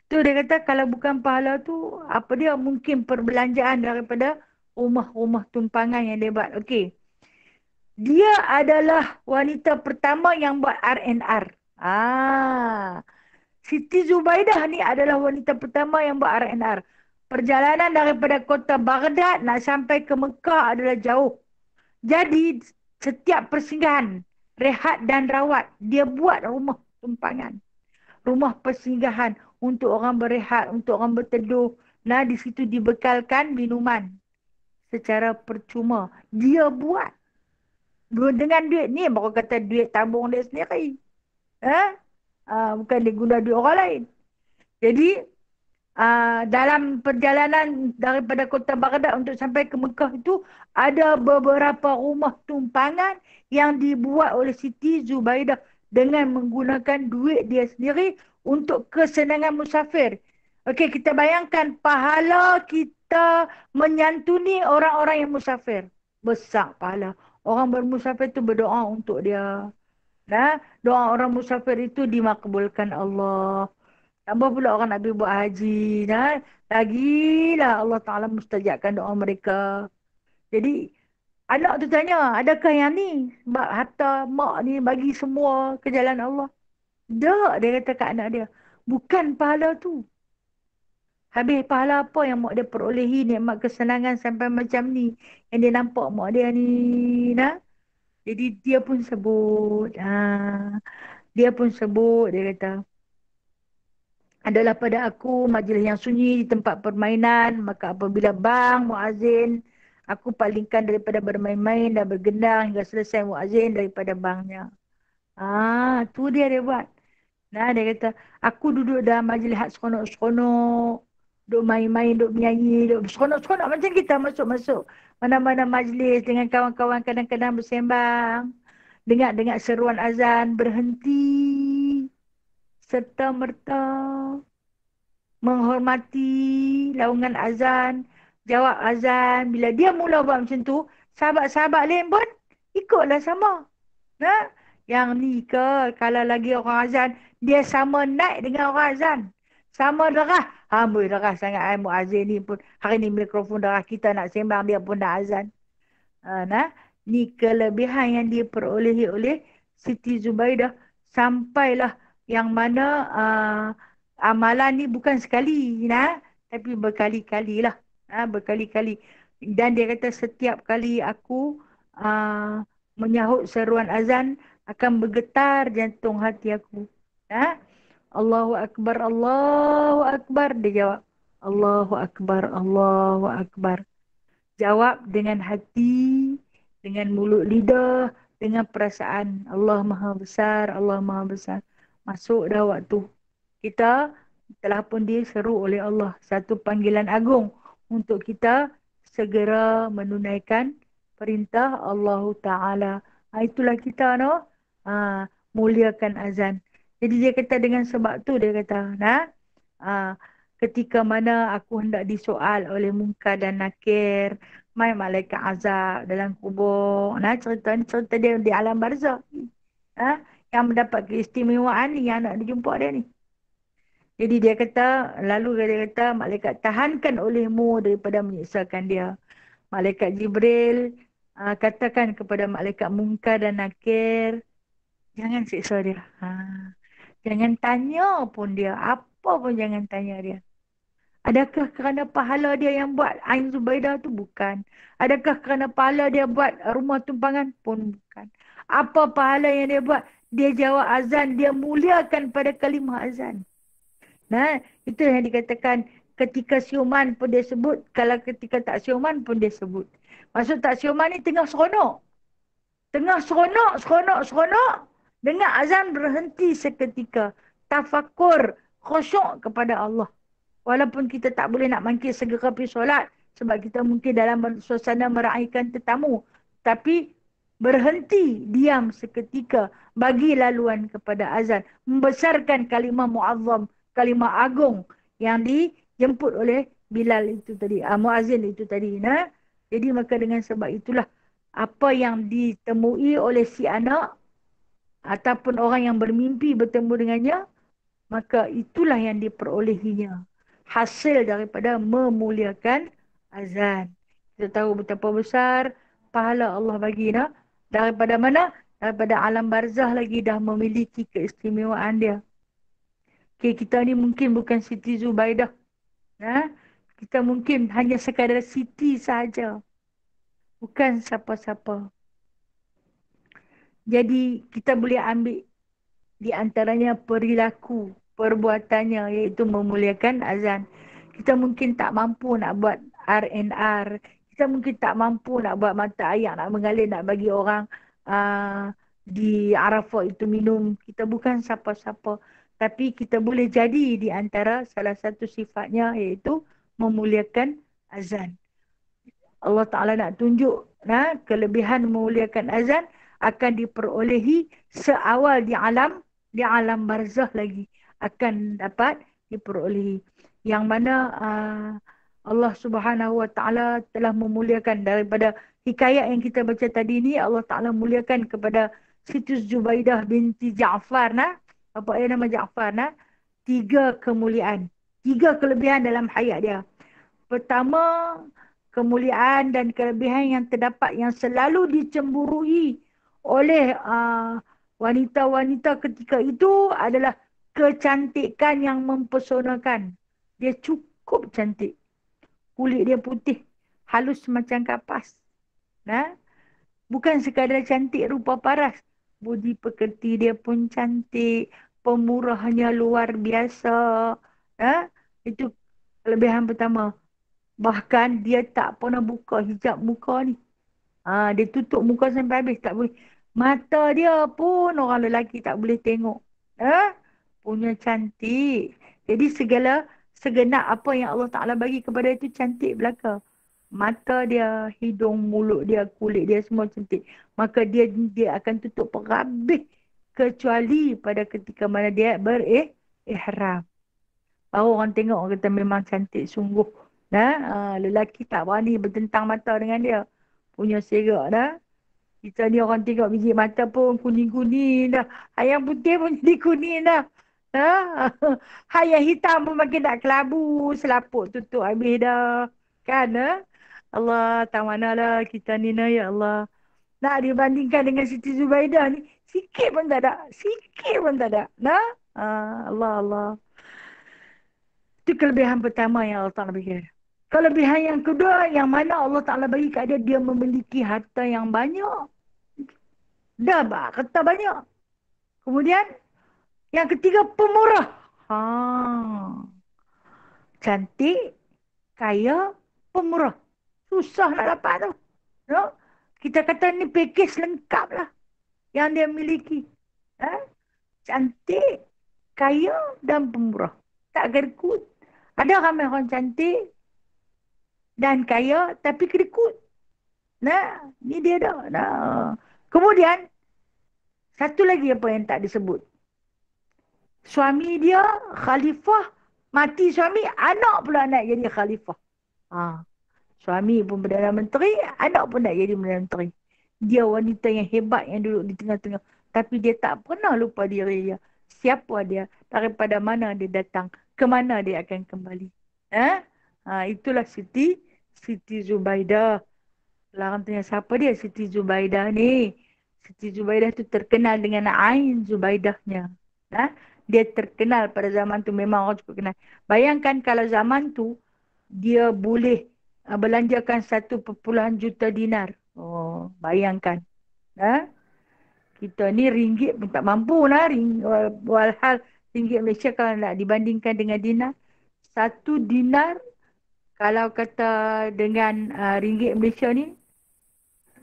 Tu dia kata kalau bukan pahala tu, apa dia mungkin perbelanjaan daripada rumah-rumah tumpangan yang dia buat. Okey. Dia adalah wanita pertama yang buat R&R. Siti Zubaidah ni adalah wanita pertama yang buat R&R. Perjalanan daripada kota Baghdad nak sampai ke Mekah adalah jauh. Jadi setiap persinggahan, rehat dan rawat, dia buat rumah tumpangan. Rumah persinggahan untuk orang berehat, untuk orang berteduh. Nah, di situ dibekalkan minuman secara percuma. Dia buat. Dengan duit ni, baru kata duit tabung dia sendiri. Bukan dia guna duit orang lain. Jadi, dalam perjalanan daripada kota Baghdad untuk sampai ke Mekah itu, ada beberapa rumah tumpangan yang dibuat oleh Siti Zubaidah dengan menggunakan duit dia sendiri untuk kesenangan musafir. Okey, kita bayangkan pahala kita menyantuni orang-orang yang musafir. Besar pahala. Orang bermusafir itu berdoa untuk dia. Nah, doa orang musafir itu dimakbulkan Allah. Tambah pula orang nak pergi buat haji. Nah, lagilah Allah Ta'ala mustajabkan doa mereka. Jadi, anak tu tanya, adakah yang ni? Sebab harta mak ni bagi semua ke jalan Allah. Tak, dia kata kat anak dia. Bukan pahala tu. Habis pahala apa yang mak dia perolehi, nikmat kesenangan sampai macam ni. Yang dia nampak mak dia ni. Nah. Jadi dia pun sebut. Dia pun sebut, dia kata. Adalah pada aku majlis yang sunyi di tempat permainan. Maka apabila bang muazzin, aku palingkan daripada bermain-main dan bergendang hingga selesai muazzin daripada bangnya. Tu dia buat. Nah, dia kata, aku duduk dalam majlis hak seronok-seronok. Duduk main-main, duduk menyanyi, duduk seronok-seronok macam kita masuk-masuk. Mana-mana majlis dengan kawan-kawan kadang-kadang bersembang. Dengar-dengar seruan azan, berhenti. Serta-merta menghormati laungan azan, jawab azan. Bila dia mula buat macam tu, sahabat-sahabat lain pun ikutlah sama. Nah, yang ni ke, kalau lagi orang azan, dia sama naik dengan orang azan. Sama derah. Amboi derah sangat muazzin ni pun. Hari ni mikrofon derah kita nak sembang, dia pun nak azan. Nah, ni kelebihan yang diperolehi oleh Siti Zubaidah. Sampailah yang mana amalan ni bukan sekali, tapi berkali-kali lah. Berkali-kali. Dan dia kata setiap kali aku menyahut seruan azan, akan bergetar jantung hati aku. Allahu Akbar, Allahu Akbar. Dia jawab, Allahu Akbar, Allahu Akbar. Jawab dengan hati, dengan mulut lidah, dengan perasaan. Allah Maha Besar, Allah Maha Besar. Masuk dah waktu. Kita telah pun diseru oleh Allah. Satu panggilan agung untuk kita segera menunaikan perintah Allah Ta'ala. Itulah kita, no? Muliakan azan. Jadi dia kata dengan sebab tu, dia kata, ketika mana aku hendak disoal oleh Munkar dan Nakir, mai malaikat azab dalam kubur. Cerita dia di alam barzakh. Yang mendapat keistimewaan ni, yang nak dijumpa dia ni. Jadi dia kata, lalu dia kata, malaikat tahankan olehmu daripada menyiksakan dia. Malaikat Jibril katakan kepada malaikat Munkar dan Nakir, jangan siksa dia. Jangan tanya pun dia. Apa pun jangan tanya dia. Adakah kerana pahala dia yang buat Ain Zubaidah tu? Bukan. Adakah kerana pahala dia buat rumah tumpangan? Pun bukan. Apa pahala yang dia buat? Dia jawab azan. Dia muliakan pada kalimah azan. Nah, itu yang dikatakan ketika siuman pun dia sebut. Kalau ketika tak siuman pun dia sebut. Maksud tak siuman ni tengah seronok. Tengah seronok. Dengar azan berhenti seketika. Tafakur, khusyuk kepada Allah. Walaupun kita tak boleh nak bangkit segera pergi solat. Sebab kita mungkin dalam suasana meraihkan tetamu. Tapi berhenti diam seketika bagi laluan kepada azan, membesarkan kalimah muazzam, kalimah agung yang dijemput oleh Bilal itu tadi, muazzin itu tadi. Nah, jadi maka dengan sebab itulah apa yang ditemui oleh si anak ataupun orang yang bermimpi bertemu dengannya, maka itulah yang diperolehinya. Hasil daripada memuliakan azan. Kita tahu betapa besar pahala Allah bagi nak. Daripada mana? Daripada alam barzah lagi dah memiliki keistimewaan dia. Okay, kita ni mungkin bukan Siti Zubaidah. Nah, kita mungkin hanya sekadar Siti saja. Bukan siapa-siapa. Jadi kita boleh ambil di antaranya perilaku perbuatannya, iaitu memuliakan azan. Kita mungkin tak mampu nak buat R&R. Kita mungkin tak mampu nak buat mata air, nak mengalir, nak bagi orang di Arafah itu minum. Kita bukan siapa-siapa. Tapi kita boleh jadi di antara salah satu sifatnya, iaitu memuliakan azan. Allah Ta'ala nak tunjuk kelebihan memuliakan azan akan diperolehi seawal di alam barzah lagi akan dapat diperolehi. Yang mana Allah Subhanahu Wa Ta'ala telah memuliakan daripada hikayat yang kita baca tadi ni. Allah Ta'ala muliakan kepada Siti Zubaidah binti Ja'far. Apa dia nama Ja'far? 3 kemuliaan. 3 kelebihan dalam hayat dia. Pertama, kemuliaan dan kelebihan yang terdapat yang selalu dicemburui oleh wanita-wanita ketika itu adalah kecantikan yang mempesonakan. Dia cukup cantik. Kulit dia putih, halus macam kapas. Bukan sekadar cantik rupa paras. Budi pekerti dia pun cantik. Pemurahnya luar biasa. Itu kelebihan pertama. Bahkan dia tak pernah buka hijab muka ni. Dia tutup muka sampai habis. Tak boleh. Mata dia pun orang lelaki tak boleh tengok. Punya cantik. Jadi segenap apa yang Allah Ta'ala bagi kepada itu cantik belaka. Mata dia, hidung, mulut dia, kulit dia semua cantik. Maka dia akan tutup perhabis. Kecuali pada ketika mana dia ihram. Baru orang tengok, orang kata memang cantik sungguh. Lelaki tak berani bertentang mata dengan dia. Punya serak dah. Kita ni orang tengok biji mata pun kuning-kuning dah. Yang putih pun jadi kuning dah. Yang hitam pun makin nak kelabu. Selaput tutup habis dah. Kan? Allah, tak manalah kita ni ya Allah. Nak dibandingkan dengan Siti Zubaidah ni, sikit pun tak ada. Sikit pun tak ada. Allah, Allah. Itu kelebihan pertama yang Allah Ta'ala bagi. Kelebihan yang kedua, yang mana Allah Ta'ala bagi kat dia, dia memiliki harta yang banyak. Dah harta banyak. Kemudian, yang ketiga, pemurah. Cantik, kaya, pemurah. Susah nak dapat tu. Kita kata ni pakej lengkap lah yang dia miliki. Cantik, kaya dan pemurah. Tak gerkut. Ada ramai orang cantik dan kaya tapi kedekut. Ni dia dah. Kemudian satu lagi apa yang tak disebut. Suami dia khalifah, mati suami, anak pula nak jadi khalifah. Suami pun Perdana Menteri, anak pun nak jadi Perdana Menteri. Dia wanita yang hebat yang duduk di tengah-tengah. Tapi dia tak pernah lupa diri dia. Siapa dia? Daripada mana dia datang? Ke mana dia akan kembali? Itulah Siti Zubaidah. Orang tanya siapa dia Siti Zubaidah ni? Siti Zubaidah tu terkenal dengan Ain Zubaidahnya. Dia terkenal pada zaman tu, memang orang cukup kenal. Bayangkan kalau zaman tu dia boleh belanjakan 1.5 juta dinar. Bayangkan. Kita ni ringgit pun tak mampu walhal ringgit Malaysia kalau nak dibandingkan dengan dinar. 1 dinar kalau kata dengan ringgit Malaysia ni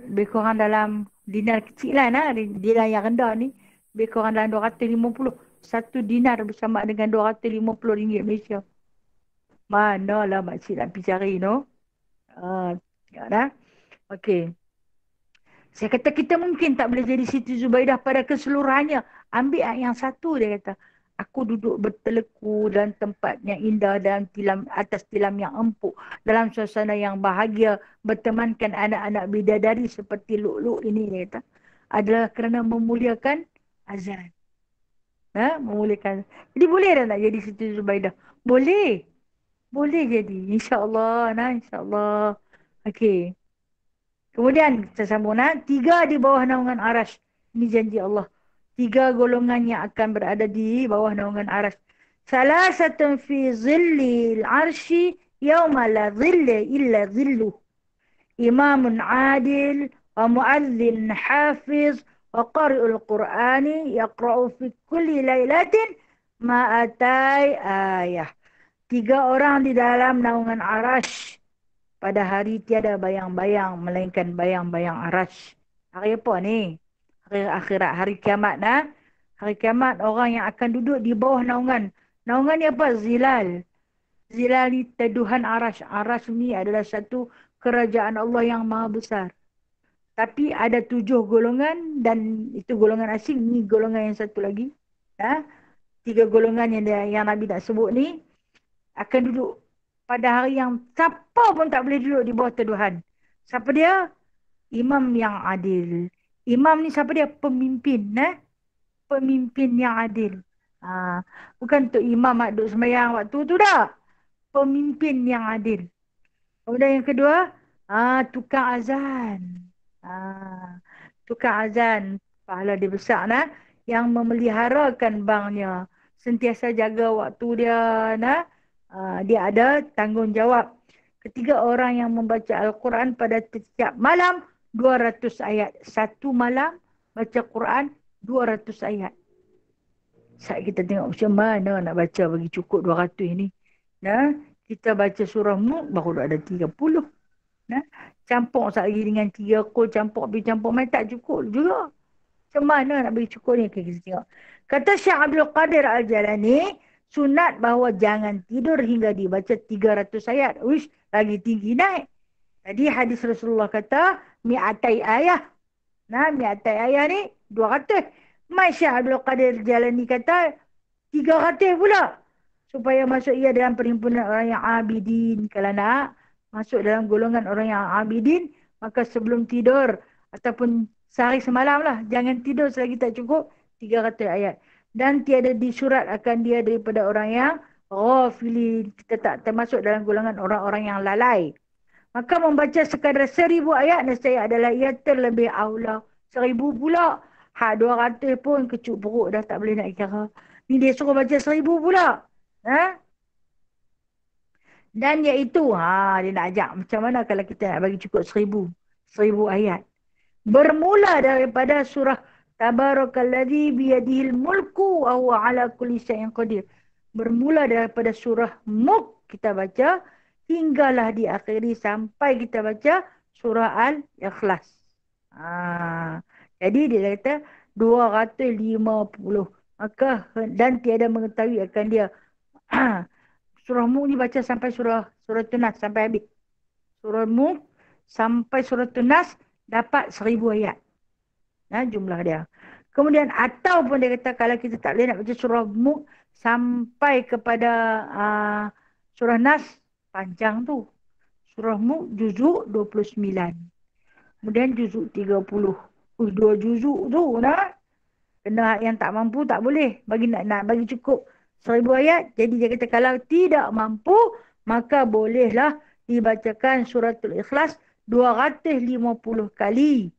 lebih kurang dalam dinar kecil lah. Dinar yang rendah ni lebih kurang dalam 250. 1 dinar bersama dengan 250 ringgit Malaysia. Manalah makcik nak pergi cari, no? Okey. Saya kata kita mungkin tak boleh jadi Siti Zubaidah pada keseluruhannya. Ambil yang satu dia kata. Aku duduk berteleku dalam tempat yang indah dalam tilam, atas tilam yang empuk. Dalam suasana yang bahagia. Bertemankan anak-anak bidadari seperti Lu'lu' ini dia kata. Adalah kerana memuliakan azan. Memuliakan. Jadi boleh dah nak jadi Siti Zubaidah? Boleh. Boleh jadi. InsyaAllah. InsyaAllah. Okey. Kemudian kita sambung. Tiga di bawah naungan arash. Ini janji Allah. Tiga golongan yang akan berada di bawah naungan arash. Salasatun fi zillil arshi yawma la zilla illa zilluh. Imamun adil wa muadzin hafiz wa qari'ul qur'ani yaqra'u fi kulli laylatin ma'atai ayah. Tiga orang di dalam naungan arash. Pada hari tiada bayang-bayang melainkan bayang-bayang arash. Hari apa ni? Hari akhirat, hari kiamat. Hari kiamat orang yang akan duduk di bawah naungan. Naungan ni apa? Zilal. Zilal ni teduhan arash. Arash ni adalah satu kerajaan Allah yang maha besar. Tapi ada 7 golongan dan itu golongan asing. Ni golongan yang satu lagi. 3 golongan yang Nabi nak sebut ni akan duduk pada hari yang siapa pun tak boleh duduk di bawah teduhan. Siapa dia? Imam yang adil. Imam ni siapa dia? Pemimpin. Pemimpin yang adil. Bukan untuk imam duduk sembahyang waktu tu dah. Pemimpin yang adil. Kemudian yang kedua, tukang azan. Tukang azan. Pahala dia besar yang memeliharakan banknya. Sentiasa jaga waktu dia. Dia ada tanggungjawab. Ketiga orang yang membaca Al-Quran pada setiap malam 200 ayat. Satu malam baca Quran 200 ayat. Saat kita tengok macam mana nak baca bagi cukup 200 ni. Kita baca surah Mulk baru ada 30. Campur sekali lagi dengan 3 kul, campur pergi campur main tak cukup juga. Macam mana nak bagi cukup ni? Kita tengok. Kata Syekh Abdul Qadir Al-Jalani, sunat bahawa jangan tidur hingga dibaca 300 ayat. Uish, lagi tinggi naik. Tadi hadis Rasulullah kata, mi'atai ayah. Mi'atai ayah ni 200. Syekh Abdul Qadir Jalani kata 300 pula. Supaya masuk ia dalam perhimpunan orang yang abidin. Kalau nak masuk dalam golongan orang yang abidin, maka sebelum tidur ataupun sehari semalam lah, jangan tidur selagi tak cukup 300 ayat. Dan tiada disurat akan dia daripada orang yang ghafilin. Kita tak termasuk dalam golongan orang-orang yang lalai. Maka membaca sekadar 1000 ayat nescaya adalah ia terlebih aula. 1000 pula. 200 pun kecut perut dah tak boleh nak kira. Ni dia suruh baca 1000 pula. Dan iaitu, dia nak ajak macam mana kalau kita nak bagi cukup 1000 ayat. Bermula daripada surah Tabarakalladzi biyadihil mulku wa huwa ala kulli syai'in qadir. Bermula daripada surah Mulk kita baca hinggalah diakhiri sampai kita baca surah Al-Ikhlas. Jadi dia kata 250. Maka dan tiada mengetahui akan dia. Surah Mulk ni baca sampai surah Tunas sampai habis. Surah Mulk sampai surah Tunas dapat 1000 ayat. Jumlah dia. Kemudian ataupun dia kata kalau kita tak boleh nak baca surah Mulk sampai kepada surah Nas, panjang tu. Surah Mulk juzuk 29. Kemudian juzuk 30. 2 juzuk tu Kena yang tak mampu tak boleh bagi nak bagi cukup 1000 ayat. Jadi dia kata kalau tidak mampu maka bolehlah dibacakan suratul Ikhlas 250 kali.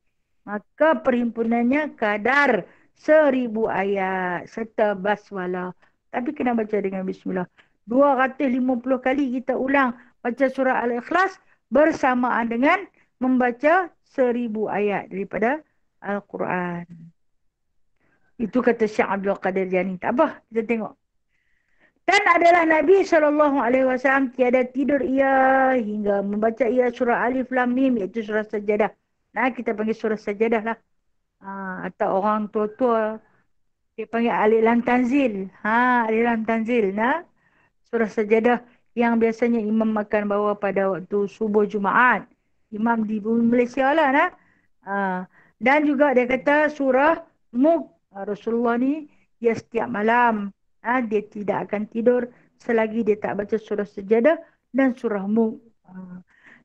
Maka perhimpunannya kadar 1000 ayat serta basmalah. Tapi kena baca dengan bismillah. 250 kali kita ulang baca surah Al-Ikhlas bersamaan dengan membaca 1000 ayat daripada Al-Quran. Itu kata Syekh Abdul Qadir Jani. Tak apa, kita tengok. Dan adalah Nabi SAW tiada tidur ia hingga membaca ia surah Alif Lam Mim, iaitu surah Sajadah. Kita panggil surah Sajadah lah. Atau orang tua-tua dia panggil Alif Lam Tanzil. Alif Lam Tanzil. Surah Sajadah yang biasanya imam akan bawa pada waktu subuh Jumaat. Imam di bumi Malaysia lah. Dan juga dia kata surah Mulk. Rasulullah ni dia setiap malam dia tidak akan tidur selagi dia tak baca surah Sejadah dan surah Mulk.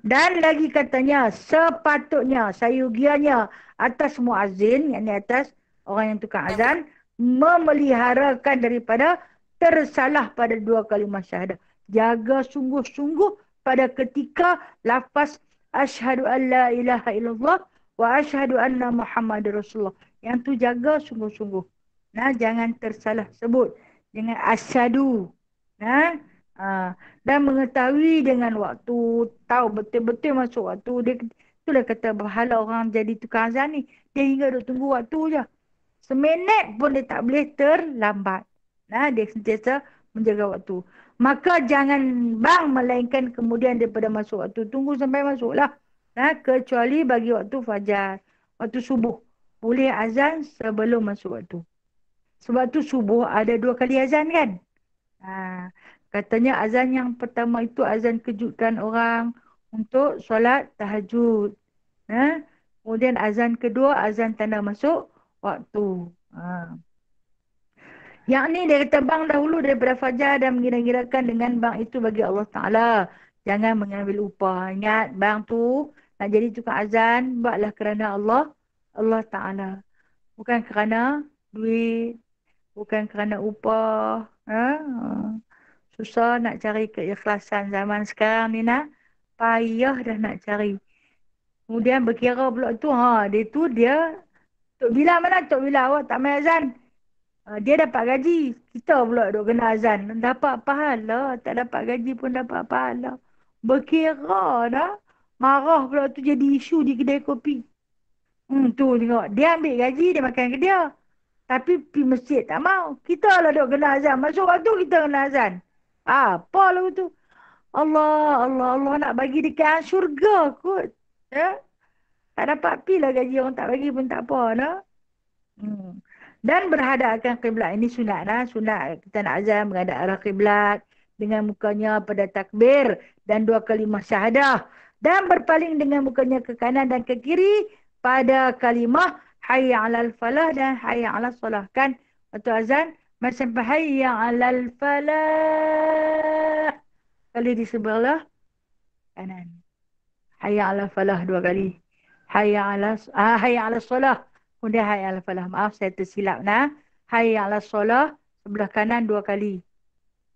Dan lagi katanya sepatutnya sayugianya atas muazzin, yakni atas orang yang tukang azan, memeliharakan daripada tersalah pada dua kalimah syahadah. Jaga sungguh-sungguh pada ketika lafaz asyhadu an la ilaha illallah wa asyhadu anna Muhammad Rasulullah. Yang tu jaga sungguh-sungguh. Nah, jangan tersalah sebut. Jangan asyhadu. Nah, dan mengetahui dengan waktu, tahu betul-betul masuk waktu. Dia itulah kata pahala orang jadi tukang azan ni. Dia hingga duk tunggu waktu je. Seminit pun dia tak boleh terlambat. Nah, dia sentiasa menjaga waktu. Maka jangan bang melainkan kemudian daripada masuk waktu. Tunggu sampai masuklah. Nah, kecuali bagi waktu fajar. Waktu subuh. Boleh azan sebelum masuk waktu. Sebab tu subuh ada 2 kali azan kan? Katanya azan yang pertama itu azan kejutkan orang untuk solat tahajud. Kemudian azan kedua azan tanda masuk waktu. Yang ni dia kata bang dahulu daripada fajar dan mengira-girakan dengan bang itu bagi Allah Ta'ala. Jangan mengambil upah. Ingat bang tu nak jadi tukang azan, buatlah kerana Allah Ta'ala. Bukan kerana duit, bukan kerana upah. Susah nak cari keikhlasan zaman sekarang ni nak. Payah dah nak cari. Kemudian berkira pula tu, dia Tok Bila mana Tok Bila awak tak main azan? Dia dapat gaji. Kita pula duk kena azan. Dapat pahala. Tak dapat gaji pun dapat pahala. Berkira dah. Marah pula tu jadi isu di kedai kopi. Tu tengok. Dia ambil gaji, dia makan ke dia. Tapi pergi masjid tak mau. Kita lah duk kena azan. Masuk waktu kita kena azan. Apa lah tu? Allah, Allah, Allah nak bagi dekat syurga kot. Ya? Tak dapat pi lah gaji orang tak bagi pun tak apa. Nah? Dan berhadapkan kiblat. Ini sunat lah. Sunat kita nak azan menghadap arah kiblat. Dengan mukanya pada takbir. Dan 2 kalimah syahadah. Dan berpaling dengan mukanya ke kanan dan ke kiri. Pada kalimah hayya alal falah dan hayya alal salah. Kan waktu azan. Macam hayya alal falah. Kali di sebelah kanan. Hayya alal falah 2 kali. Hayya alal salah. Kemudian hayya ala falah. Maaf saya tersilap nah. Hayya ala solah sebelah kanan 2 kali.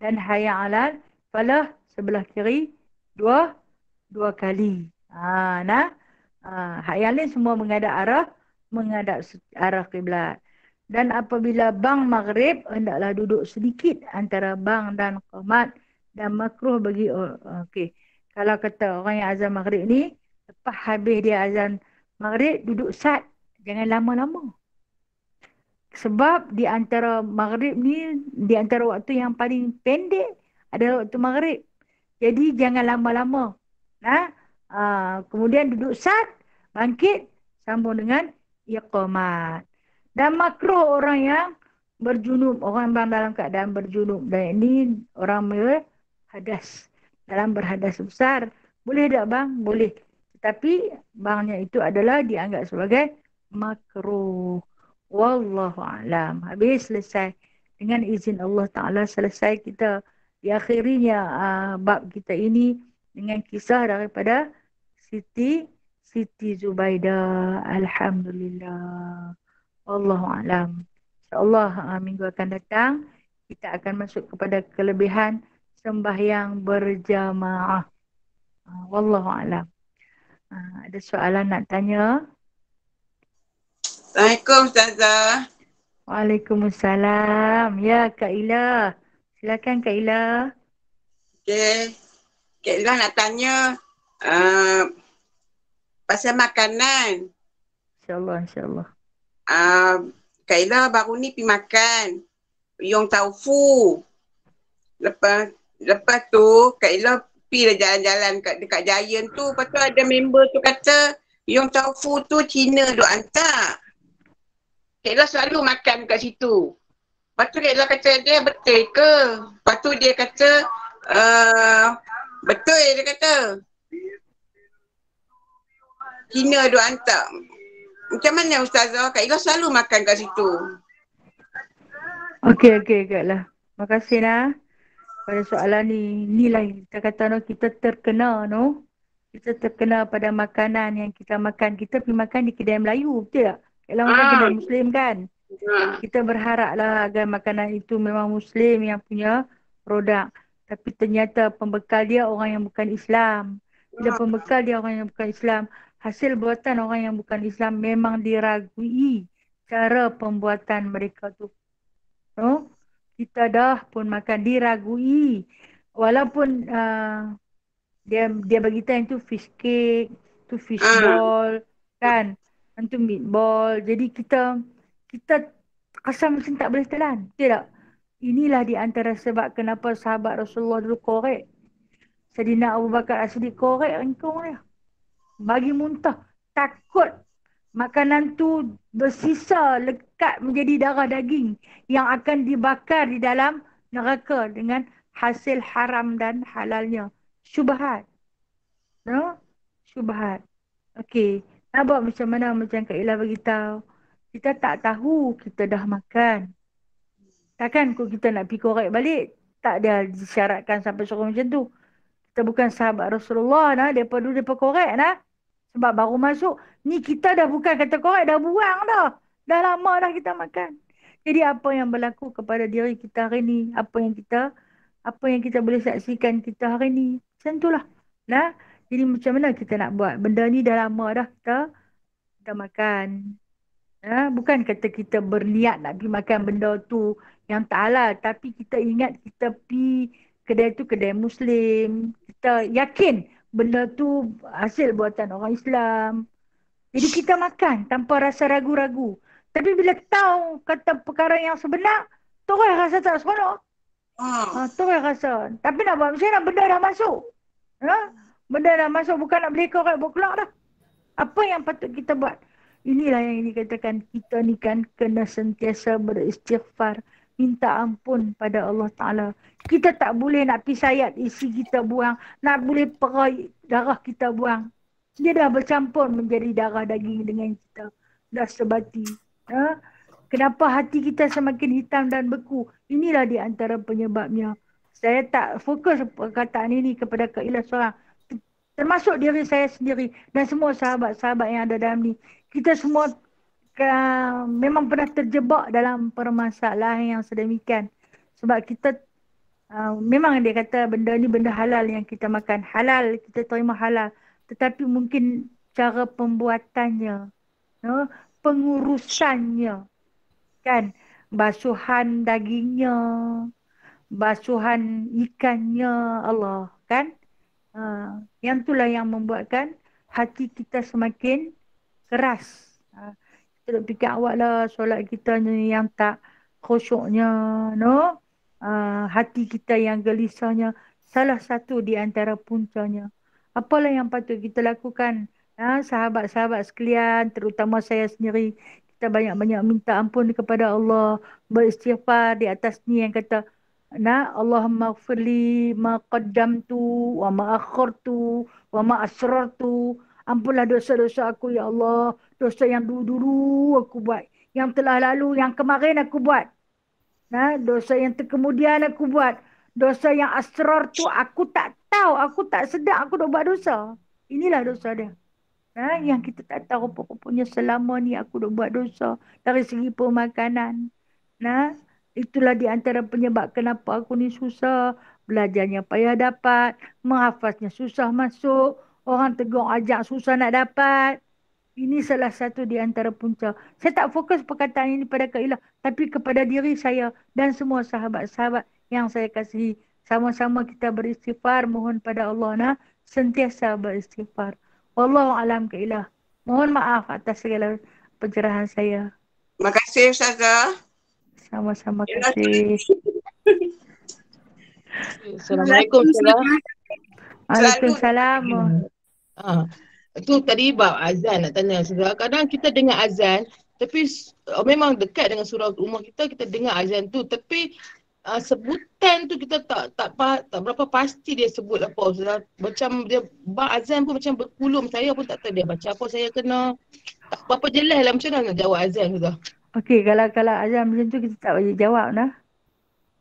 Dan hayya ala falah sebelah kiri 2 kali. Hayya ala semua menghadap arah kiblat. Dan apabila bang maghrib hendaklah duduk sedikit antara bang dan qamat dan makruh bagi okey. Kalau kata orang yang azan maghrib ni lepas habis dia azan maghrib duduk sat. Jangan lama-lama. Sebab di antara maghrib ni, di antara waktu yang paling pendek adalah waktu maghrib. Jadi jangan lama-lama. Kemudian duduk sat, bangkit, sambung dengan iqamat. Dan makruh orang yang berjunub. Orang bang dalam keadaan berjunub. Dan ini orang berhadas. Dalam berhadas besar. Boleh tak bang? Boleh. Tetapi bangnya itu adalah dianggap sebagai makruh. Wallahu a'lam. Habis selesai. Dengan izin Allah Ta'ala selesai kita diakhirinya bab kita ini dengan kisah daripada Siti Zubaidah. Alhamdulillah. Wallahu a'lam. InsyaAllah minggu akan datang kita akan masuk kepada kelebihan sembahyang berjamaah. Wallahu a'lam. Ada soalan nak tanya? Assalamualaikum Ustazah. Waalaikumsalam. Ya Kak Ila. Silakan Kak Ila. Okey. Kak Ila nak tanya pasal makanan. InsyaAllah. Kak Ila baru ni pergi makan Yong Taufu. Lepas tu Kak Ila pergi lah jalan-jalan dekat Giant tu. Lepas tu ada member tu kata Yong Taufu tu Cina duk hantar. Kak Ella selalu makan kat situ. Lepas tu Kak Ella kata dia betul ke? Lepas tu dia kata betul dia kata. Cina duk hantar. Macam mana Ustazah? Kak Ila selalu makan kat situ. Okey, Kak lah. Makasih lah pada soalan ni. Inilah yang kita kata no, kita terkena no. Kita terkena pada makanan yang kita makan. Kita pergi makan di kedai Melayu, betul tak? Kalau makan Ah, kedai Muslim kan. Kita berharaplah agar makanan itu memang Muslim yang punya produk. Tapi ternyata pembekal dia orang yang bukan Islam. Bila pembekal dia orang yang bukan Islam, hasil buatan orang yang bukan Islam memang diragui cara pembuatan mereka tu. No? Kita dah pun makan diragui. Walaupun dia bagi tahu yang tu fish cake, tu fish ah. ball, kan? Itu meatball. Jadi kita rasa macam tak boleh telan. Betul tak? Inilah di antara sebab kenapa sahabat Rasulullah dulu korek. Sayyidina Abu Bakar As-Siddiq korek engkau dia. Bagi muntah. Takut makanan tu bersisa lekat menjadi darah daging yang akan dibakar di dalam neraka dengan hasil haram dan halalnya. Syubhat. No? Syubhat. Okey. Nak buat macam mana macam Kak Ila beritahu. Kita tak tahu kita dah makan. Takkan kok kita nak pergi korek balik. Tak ada disyaratkan sampai suruh macam tu. Kita bukan sahabat Rasulullah nah. Daripada dulu mereka korek nah. Sebab baru masuk. Ni kita dah bukan kata korek. Dah buang dah. Dah lama dah kita makan. Jadi apa yang berlaku kepada diri kita hari ni. Apa yang kita boleh saksikan kita hari ni. Macam itulah. Nah. Jadi macam mana kita nak buat. Benda ni dah lama dah kita makan. Bukan kata kita berniat nak pergi makan benda tu yang tak halal. Tapi kita ingat kita pergi kedai tu kedai Muslim. Kita yakin benda tu hasil buatan orang Islam. Jadi kita makan tanpa rasa ragu-ragu. Tapi bila tahu kata perkara yang sebenar, terus rasa tak seronok. Terus rasa. Tapi nak buat macam mana benda dah masuk. Benda dah masuk bukan nak beli korek buat keluar dah. Apa yang patut kita buat? Inilah yang dikatakan kita ni kan kena sentiasa beristighfar. Minta ampun pada Allah Ta'ala. Kita tak boleh nak pisayat isi kita buang. Nak boleh perai darah kita buang. Dia dah bercampur menjadi darah daging dengan kita. Dah sebati. Kenapa hati kita semakin hitam dan beku? Inilah di antara penyebabnya. Saya tak fokus perkataan ini kepada Kak Ila seorang. Termasuk diri saya sendiri dan semua sahabat-sahabat yang ada dalam ni. Kita semua memang pernah terjebak dalam permasalahan yang sedemikian. Sebab kita memang dia kata benda ni benda halal yang kita makan. Halal, kita terima halal. Tetapi mungkin cara pembuatannya, pengurusannya, kan? Basuhan dagingnya, basuhan ikannya, Allah, kan? Yang itulah yang membuatkan hati kita semakin keras. Kita nak fikir awak lah solat kita ni yang tak khusyuknya, no? Hati kita yang gelisahnya. Salah satu di antara puncanya. Apalah yang patut kita lakukan? Sahabat-sahabat sekalian, terutama saya sendiri. Kita banyak-banyak minta ampun kepada Allah. Beristighfar di atas ni yang kata, Allahumma gfirli ma qaddamtu wa ma akhartu wa ma asrartu. Ampunlah dosa-dosa aku ya Allah. Dosa yang dulu-dulu aku buat. Yang telah lalu, yang kemarin aku buat. Dosa yang terkemudian aku buat. Dosa yang asrar tu aku tak tahu. Aku tak sedar aku dah buat dosa. Inilah dosa dia. Yang kita tak tahu rupa-rupanya selama ni aku dah buat dosa. Dari segi pemakanan. Itulah di antara penyebab kenapa aku ni susah. Belajarnya payah dapat. Menghafaznya susah masuk. Orang tegur ajak susah nak dapat. Ini salah satu di antara punca. Saya tak fokus perkataan ini pada Kak Ila. Tapi kepada diri saya dan semua sahabat-sahabat yang saya kasihi. Sama-sama kita beristighfar. Mohon pada Allah. Sentiasa beristighfar. Wallahualam Kak Ila. Mohon maaf atas segala pencerahan saya. Terima kasih Ustazah. Sama-sama kasih. Assalamualaikum Ustazah. Waalaikumsalam. Itu tadi bab azan nak tanya Ustazah. Kadang kita dengar azan tapi memang dekat dengan surau rumah kita dengar azan tu tapi sebutan tu kita tak berapa pasti dia sebut apa Ustazah. Macam dia azan pun macam berkulum. Saya pun tak tahu dia baca apa. Saya kena tak berapa jelas lah macam mana nak jawab azan Ustazah. Okey, kalau azan macam tu kita tak wajib jawab nah.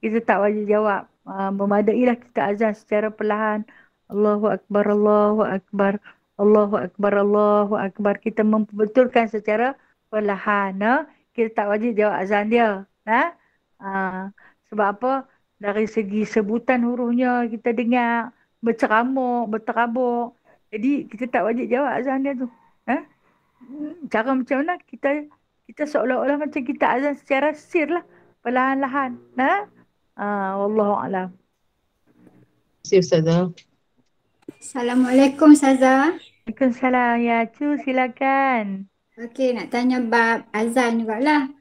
Kita tak wajib jawab. Memadailah kita azan secara perlahan. Allahu Akbar, Allahu Akbar, Allahu Akbar, Allahu Akbar. Kita membetulkan secara perlahan. Nah. Kita tak wajib jawab azan dia. Nah. Sebab apa? Dari segi sebutan hurufnya kita dengar berceramuk, berterabuk. Jadi kita tak wajib jawab azan dia tu. Cara macam mana kita seolah-olah macam kita azan secara sir lah. Perlahan-lahan. Wallahualam. Terima kasih Ustazah. Assalamualaikum Ustazah. Waalaikumsalam. Ya, Cu silakan. Okey, nak tanya bab azan jugalah.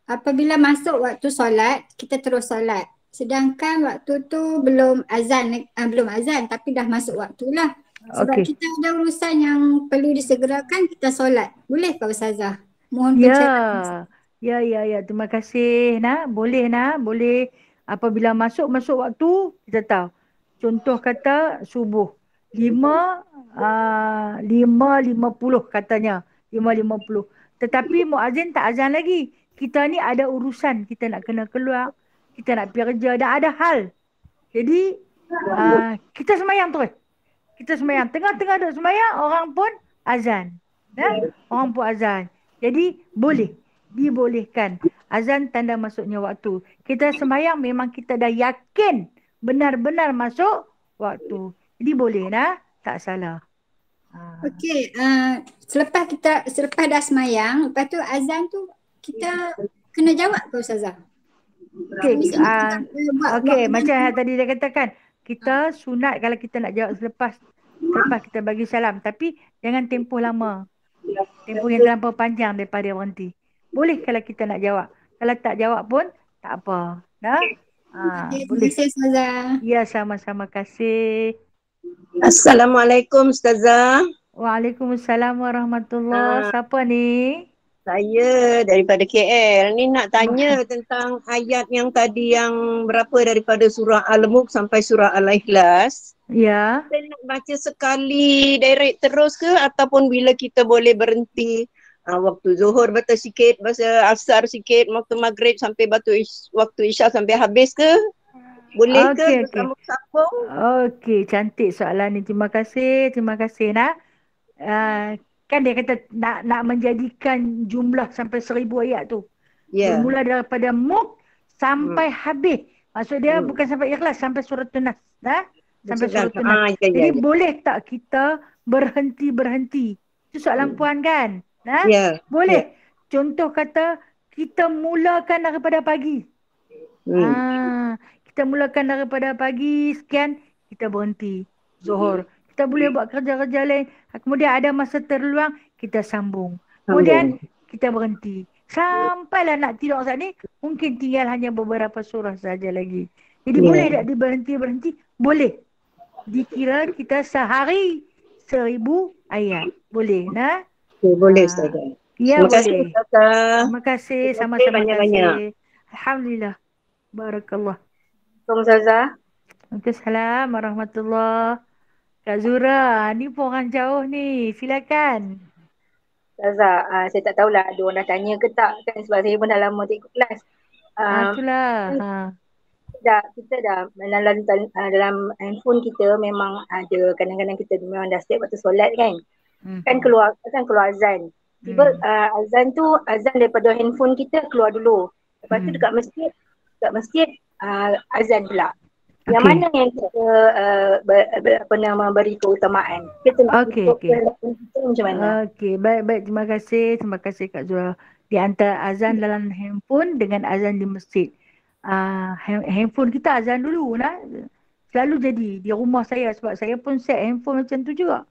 Apabila masuk waktu solat, kita terus solat. Sedangkan waktu tu belum azan tapi dah masuk waktu lah. Sebab Okey. kita ada urusan yang perlu disegerakan, kita solat. Boleh ke Ustazah? Mohon Ya. pencerahan. Ya. Terima kasih. Boleh. Boleh. Apabila masuk waktu, kita tahu. Contoh kata subuh. 5.50 katanya. 5.50. Tetapi muazzin tak azan lagi. Kita ni ada urusan. Kita nak kena keluar. Kita nak pergi kerja. Dah ada hal. Jadi, kita semayang terus. Kita semayang. Tengah-tengah duduk semayang, orang pun azan. Orang pun azan. Jadi, boleh. Dibolehkan. Azan tanda masuknya waktu. Kita semayang memang kita dah yakin benar-benar masuk waktu. Jadi boleh tak salah. Okey, selepas dah semayang, lepas tu azan tu kita kena jawab ke Ustazah? Okey, macam yang tadi dia katakan, kita sunat kalau kita nak jawab selepas kita bagi salam. Tapi jangan tempoh lama. Tempoh yang terlampau panjang daripada berhenti. Boleh kalau kita nak jawab. Kalau tak jawab pun tak apa. Okey, Boleh. terima kasih Ustazah. Ya, sama-sama kasih. Assalamualaikum Ustazah. Waalaikumsalam warahmatullahi. Siapa ni? Saya daripada KL. Ni nak tanya tentang ayat yang tadi yang berapa daripada surah Al-Mulk sampai surah Al-Ikhlas. Ya. Kita nak baca sekali direct terus ke ataupun bila kita boleh berhenti? Waktu zuhur baca sikit, baca asar sikit, waktu maghrib sampai waktu isyak sampai habis ke? Boleh ke bersambung-sambung? Okey, cantik soalan ni. Terima kasih nak. Kan dia kata nak menjadikan jumlah sampai 1000 ayat tu. Ya. Bermula daripada Mulk sampai habis. Maksud dia bukan sampai Ikhlas, sampai surah Nas. Sampai surah Nas. Jadi boleh tak kita berhenti? Itu soalan puan kan? Ya. Boleh. Contoh kata kita mulakan daripada pagi. Kita mulakan daripada pagi sekian, kita berhenti zuhur. Kita boleh buat kerja-kerja lain. Kemudian ada masa terluang, kita sambung. Kemudian kita berhenti. Sampailah nak tidur saat ni, mungkin tinggal hanya beberapa surah saja lagi. Jadi boleh tak berhenti? Boleh. Dikira kita sehari 1000 ayat. Boleh, Boleh Ustazah. Ya, Terima kasih boleh. Ustazah. Terima kasih. Sama-sama banyak-banyak. kasih. Alhamdulillah. Barakallah. Assalamualaikum Ustazah. Waalaikumsalam warahmatullahi. Kak Zura, ni pun orang jauh ni. Silakan. Ustazah, saya tak tahulah ada orang dah tanya ke tak kan sebab saya pun dah lama tak ikut kelas. Itulah. Kita dah dalam handphone kita memang ada kadang-kadang kita memang dah step waktu solat kan. Kan keluar azan. Tiba azan daripada handphone kita keluar dulu. Lepas tu dekat masjid azan pula. Yang mana yang kita beri keutamaan? Kita macam mana? Okey, baik. Terima kasih Kak Zura. Di antara azan dalam handphone dengan azan di masjid. Handphone kita azan dulu selalu jadi di rumah saya sebab saya pun set handphone macam tu juga.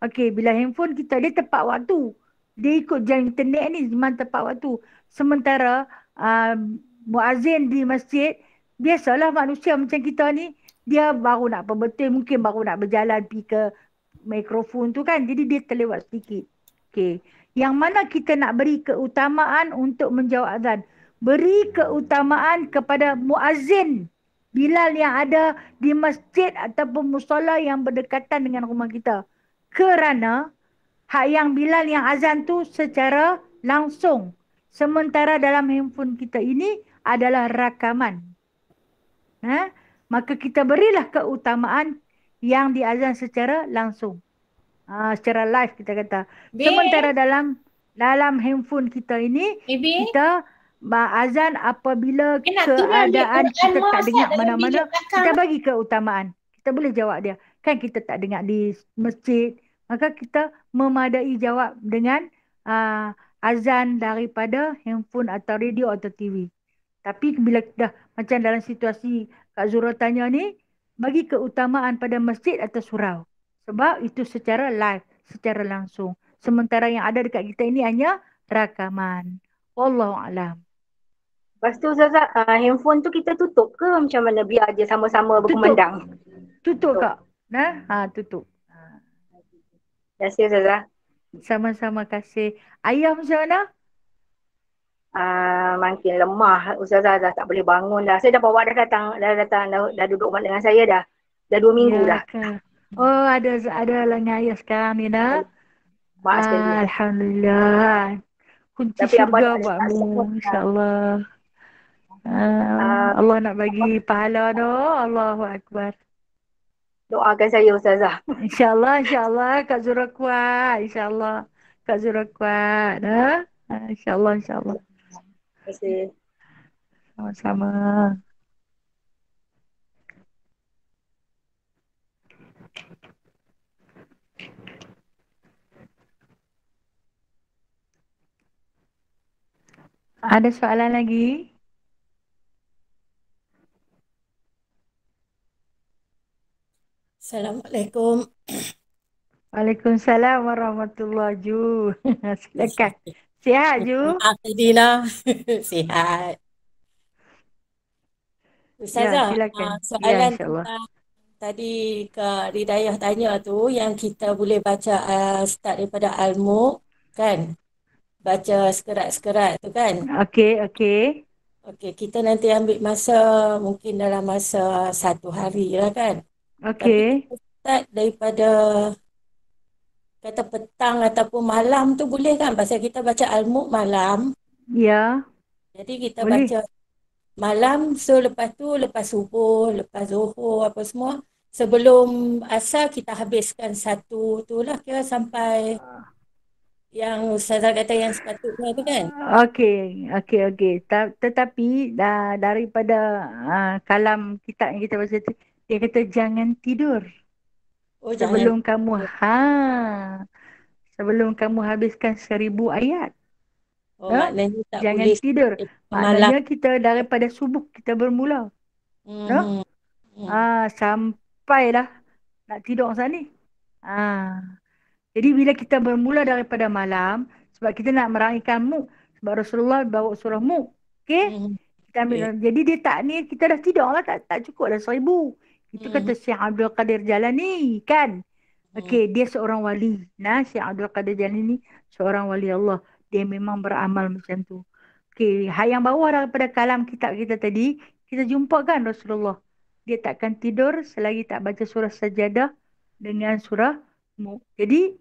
Okey, bila handphone kita dia tepat waktu. Dia ikut jam internet ni memang tepat waktu. Sementara muazzin di masjid, biasalah manusia macam kita ni, dia baru nak berbetul, mungkin baru nak berjalan pergi ke mikrofon tu kan. Jadi dia terlewat sedikit. Okey. Yang mana kita nak beri keutamaan untuk menjawab azan. Beri keutamaan kepada muazzin Bilal yang ada di masjid ataupun musala yang berdekatan dengan rumah kita. Kerana hak yang Bilal yang azan tu secara langsung. Sementara dalam handphone kita ini adalah rakaman. Maka kita berilah keutamaan yang diazan secara langsung. Secara live kita kata. Sementara dalam handphone kita ini, kita azan apabila keadaan kita tak dengar mana-mana, kita bagi keutamaan. Kita boleh jawab dia. Kan kita tak dengar di masjid, maka kita memadai jawab dengan azan daripada handphone atau radio atau TV. Tapi bila dah macam dalam situasi Kak Zura tanya ni, bagi keutamaan pada masjid atau surau. Sebab itu secara live, secara langsung. Sementara yang ada dekat kita ini hanya rakaman. Wallahualam. Lepas tu Ustazah, handphone tu kita tutup ke macam mana biar je sama-sama berkumandang? Tutup Kak. Tutup. Terima kasih Ustazah. Sama-sama kasih. Ayah macam mana? Makin lemah Ustazah, dah tak boleh bangun dah. Saya dah bawa dah duduk dengan saya dah. Dah 2 minggu dah. Oh, ada dengan ayah sekarang ni dah. Maaf sekali. Alhamdulillah. Kunci Tapi syurga buatmu, insyaAllah. Allah nak bagi pahala tu. Allahu Akbar. Doakan saya Ustazah. InsyaAllah Kak Zura kuat. InsyaAllah Kak Zura kuat. InsyaAllah. Terima kasih. Sama-sama. Ada soalan lagi? Assalamualaikum. Waalaikumsalam warahmatullahi Ju. Silakan. Sihat Ju? Akhirina. Sihat. Ustazah, soalan tentang tadi Kak Ridayah tanya tu yang kita boleh baca start daripada Al-Mulk kan? Baca sekerat-sekerat tu kan? Okey. Okey, kita nanti ambil masa mungkin dalam masa 1 hari lah kan? Okey. Tapi kita start daripada kata petang ataupun malam tu boleh kan? Pasal kita baca Al-Mulk malam. Ya. Jadi kita boleh. baca malam, so lepas tu, lepas subuh, lepas zuhur, apa semua. Sebelum asar kita habiskan satu tu lah kira sampai yang Ustazah kata yang sepatutnya tu kan? Okey. Tetapi daripada kalam kitab yang kita baca tu, dia kata jangan tidur. Oh, sebelum jangan. Sebelum kamu habiskan 1000 ayat. Maknanya tak jangan boleh tidur. Maknanya kita daripada subuh kita bermula. Sampailah nak tidur saat ni. Jadi bila kita bermula daripada malam, sebab kita nak meraihkan Mulk, sebab Rasulullah bawa surah Mulk. Okey? Kita ambil. Jadi dia tak ni, kita dah tidur lah, tak cukup dah 1000. Itu kata Syekh Abdul Qadir Jalani kan. Okey, dia seorang wali. Syekh Abdul Qadir Jalani ni seorang wali Allah. Dia memang beramal macam tu. Okey, yang bawah daripada kalam kitab kita tadi, kita jumpa kan Rasulullah. Dia takkan tidur selagi tak baca surah Sajadah dengan surah Mulk. Jadi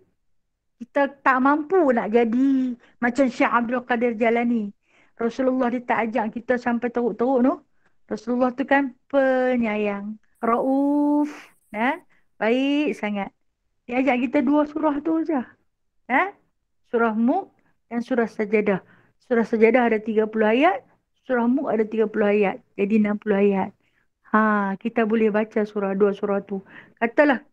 kita tak mampu nak jadi macam Syekh Abdul Qadir Jalani. Rasulullah dia tak ajak kita sampai teruk-teruk tu. Rasulullah tu kan penyayang. Rauf. Baik sangat. Dia ajak kita 2 surah tu saja. Surah Mulk dan surah Sajadah. Surah Sajadah ada 30 ayat. Surah Mulk ada 30 ayat. Jadi 60 ayat. Kita boleh baca 2 surah tu. Katalah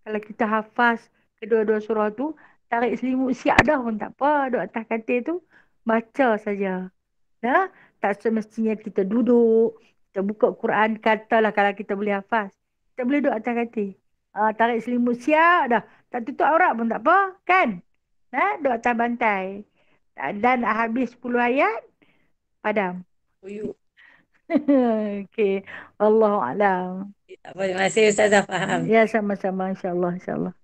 kalau kita hafaz kedua-dua surah tu, tarik selimut siap dah pun tak apa. Duduk atas katil tu, baca saja. Tak semestinya kita duduk, kita buka Quran, katalah kalau kita boleh hafaz. Kita boleh duduk atas katil. Tarik selimut siap dah. Tak tutup aurat pun tak apa, kan? Duduk atas bantai. Dan habis 10 ayat, padam. Okey. Wallahualam. Terima kasih Ustazah, faham. Ya, sama-sama, insyaAllah.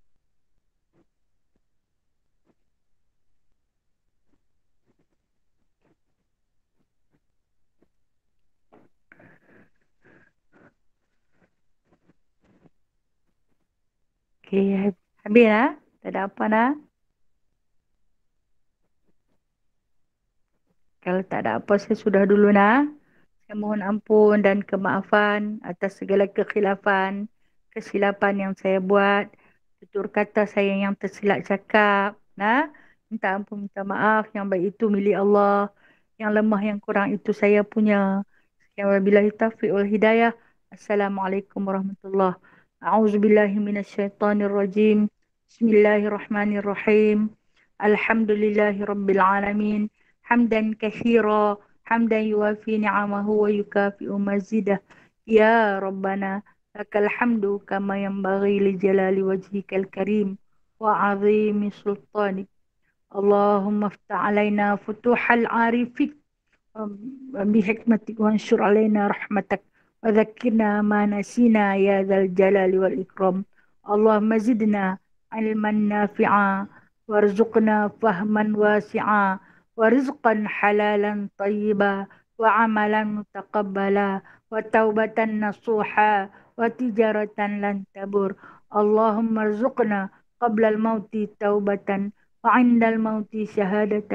Okey, habis lah. Tak ada apa dah. Kalau tak ada apa, saya sudah dulu nah. Saya mohon ampun dan kemaafan atas segala kekhilafan, kesilapan yang saya buat, tutur kata saya yang tersilap cakap. Nah, minta ampun, minta maaf. Yang baik itu milik Allah. Yang lemah, yang kurang itu saya punya. Sekian wabillahi taufiq wal hidayah. Assalamualaikum warahmatullahi wabarakatuh. A'udzubillahi minasyaitonirrajim. Bismillahirrahmanirrahim. Alhamdulillahi rabbil alamin. حمدا كثيرا حمدا يوافي نعمه ويكافئ مزيده يا ربنا لك الحمد كما ينبغي لجلال وجهك الكريم وعظيم سلطانك اللهم افتح علينا فتوح العارفين بحكمتك وانشر علينا رحمتك وذكرنا ما نسينا يا ذا الجلال والإكرام اللهم زدنا علما نافعا وارزقنا فهما واسعا ورزقا حلالا طيبا وعملا متقبلا وتوبة نصوحا وتجارة لن تبور اللهم ارزقنا قبل الموت توبة وعند الموت شهادة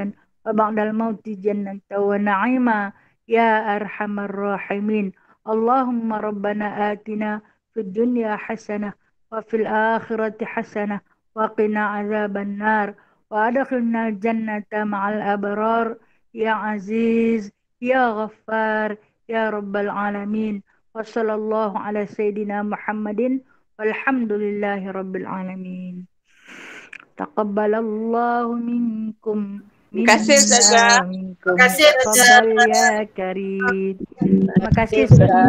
وبعد الموت جنة ونعيما يا أرحم الراحمين اللهم ربنا آتنا في الدنيا حسنة وفي الآخرة حسنة وقنا عذاب النار وأدخلنا الجنة مع الأبرار يا عزيز يا غفار يا رب العالمين وصلى الله على سيدنا محمد والحمد لله رب العالمين تقبل الله منكم Terima kasih Ustazah. minkum Terima kasih, Ustazah. tafadhal ya karim. Terima kasih semua.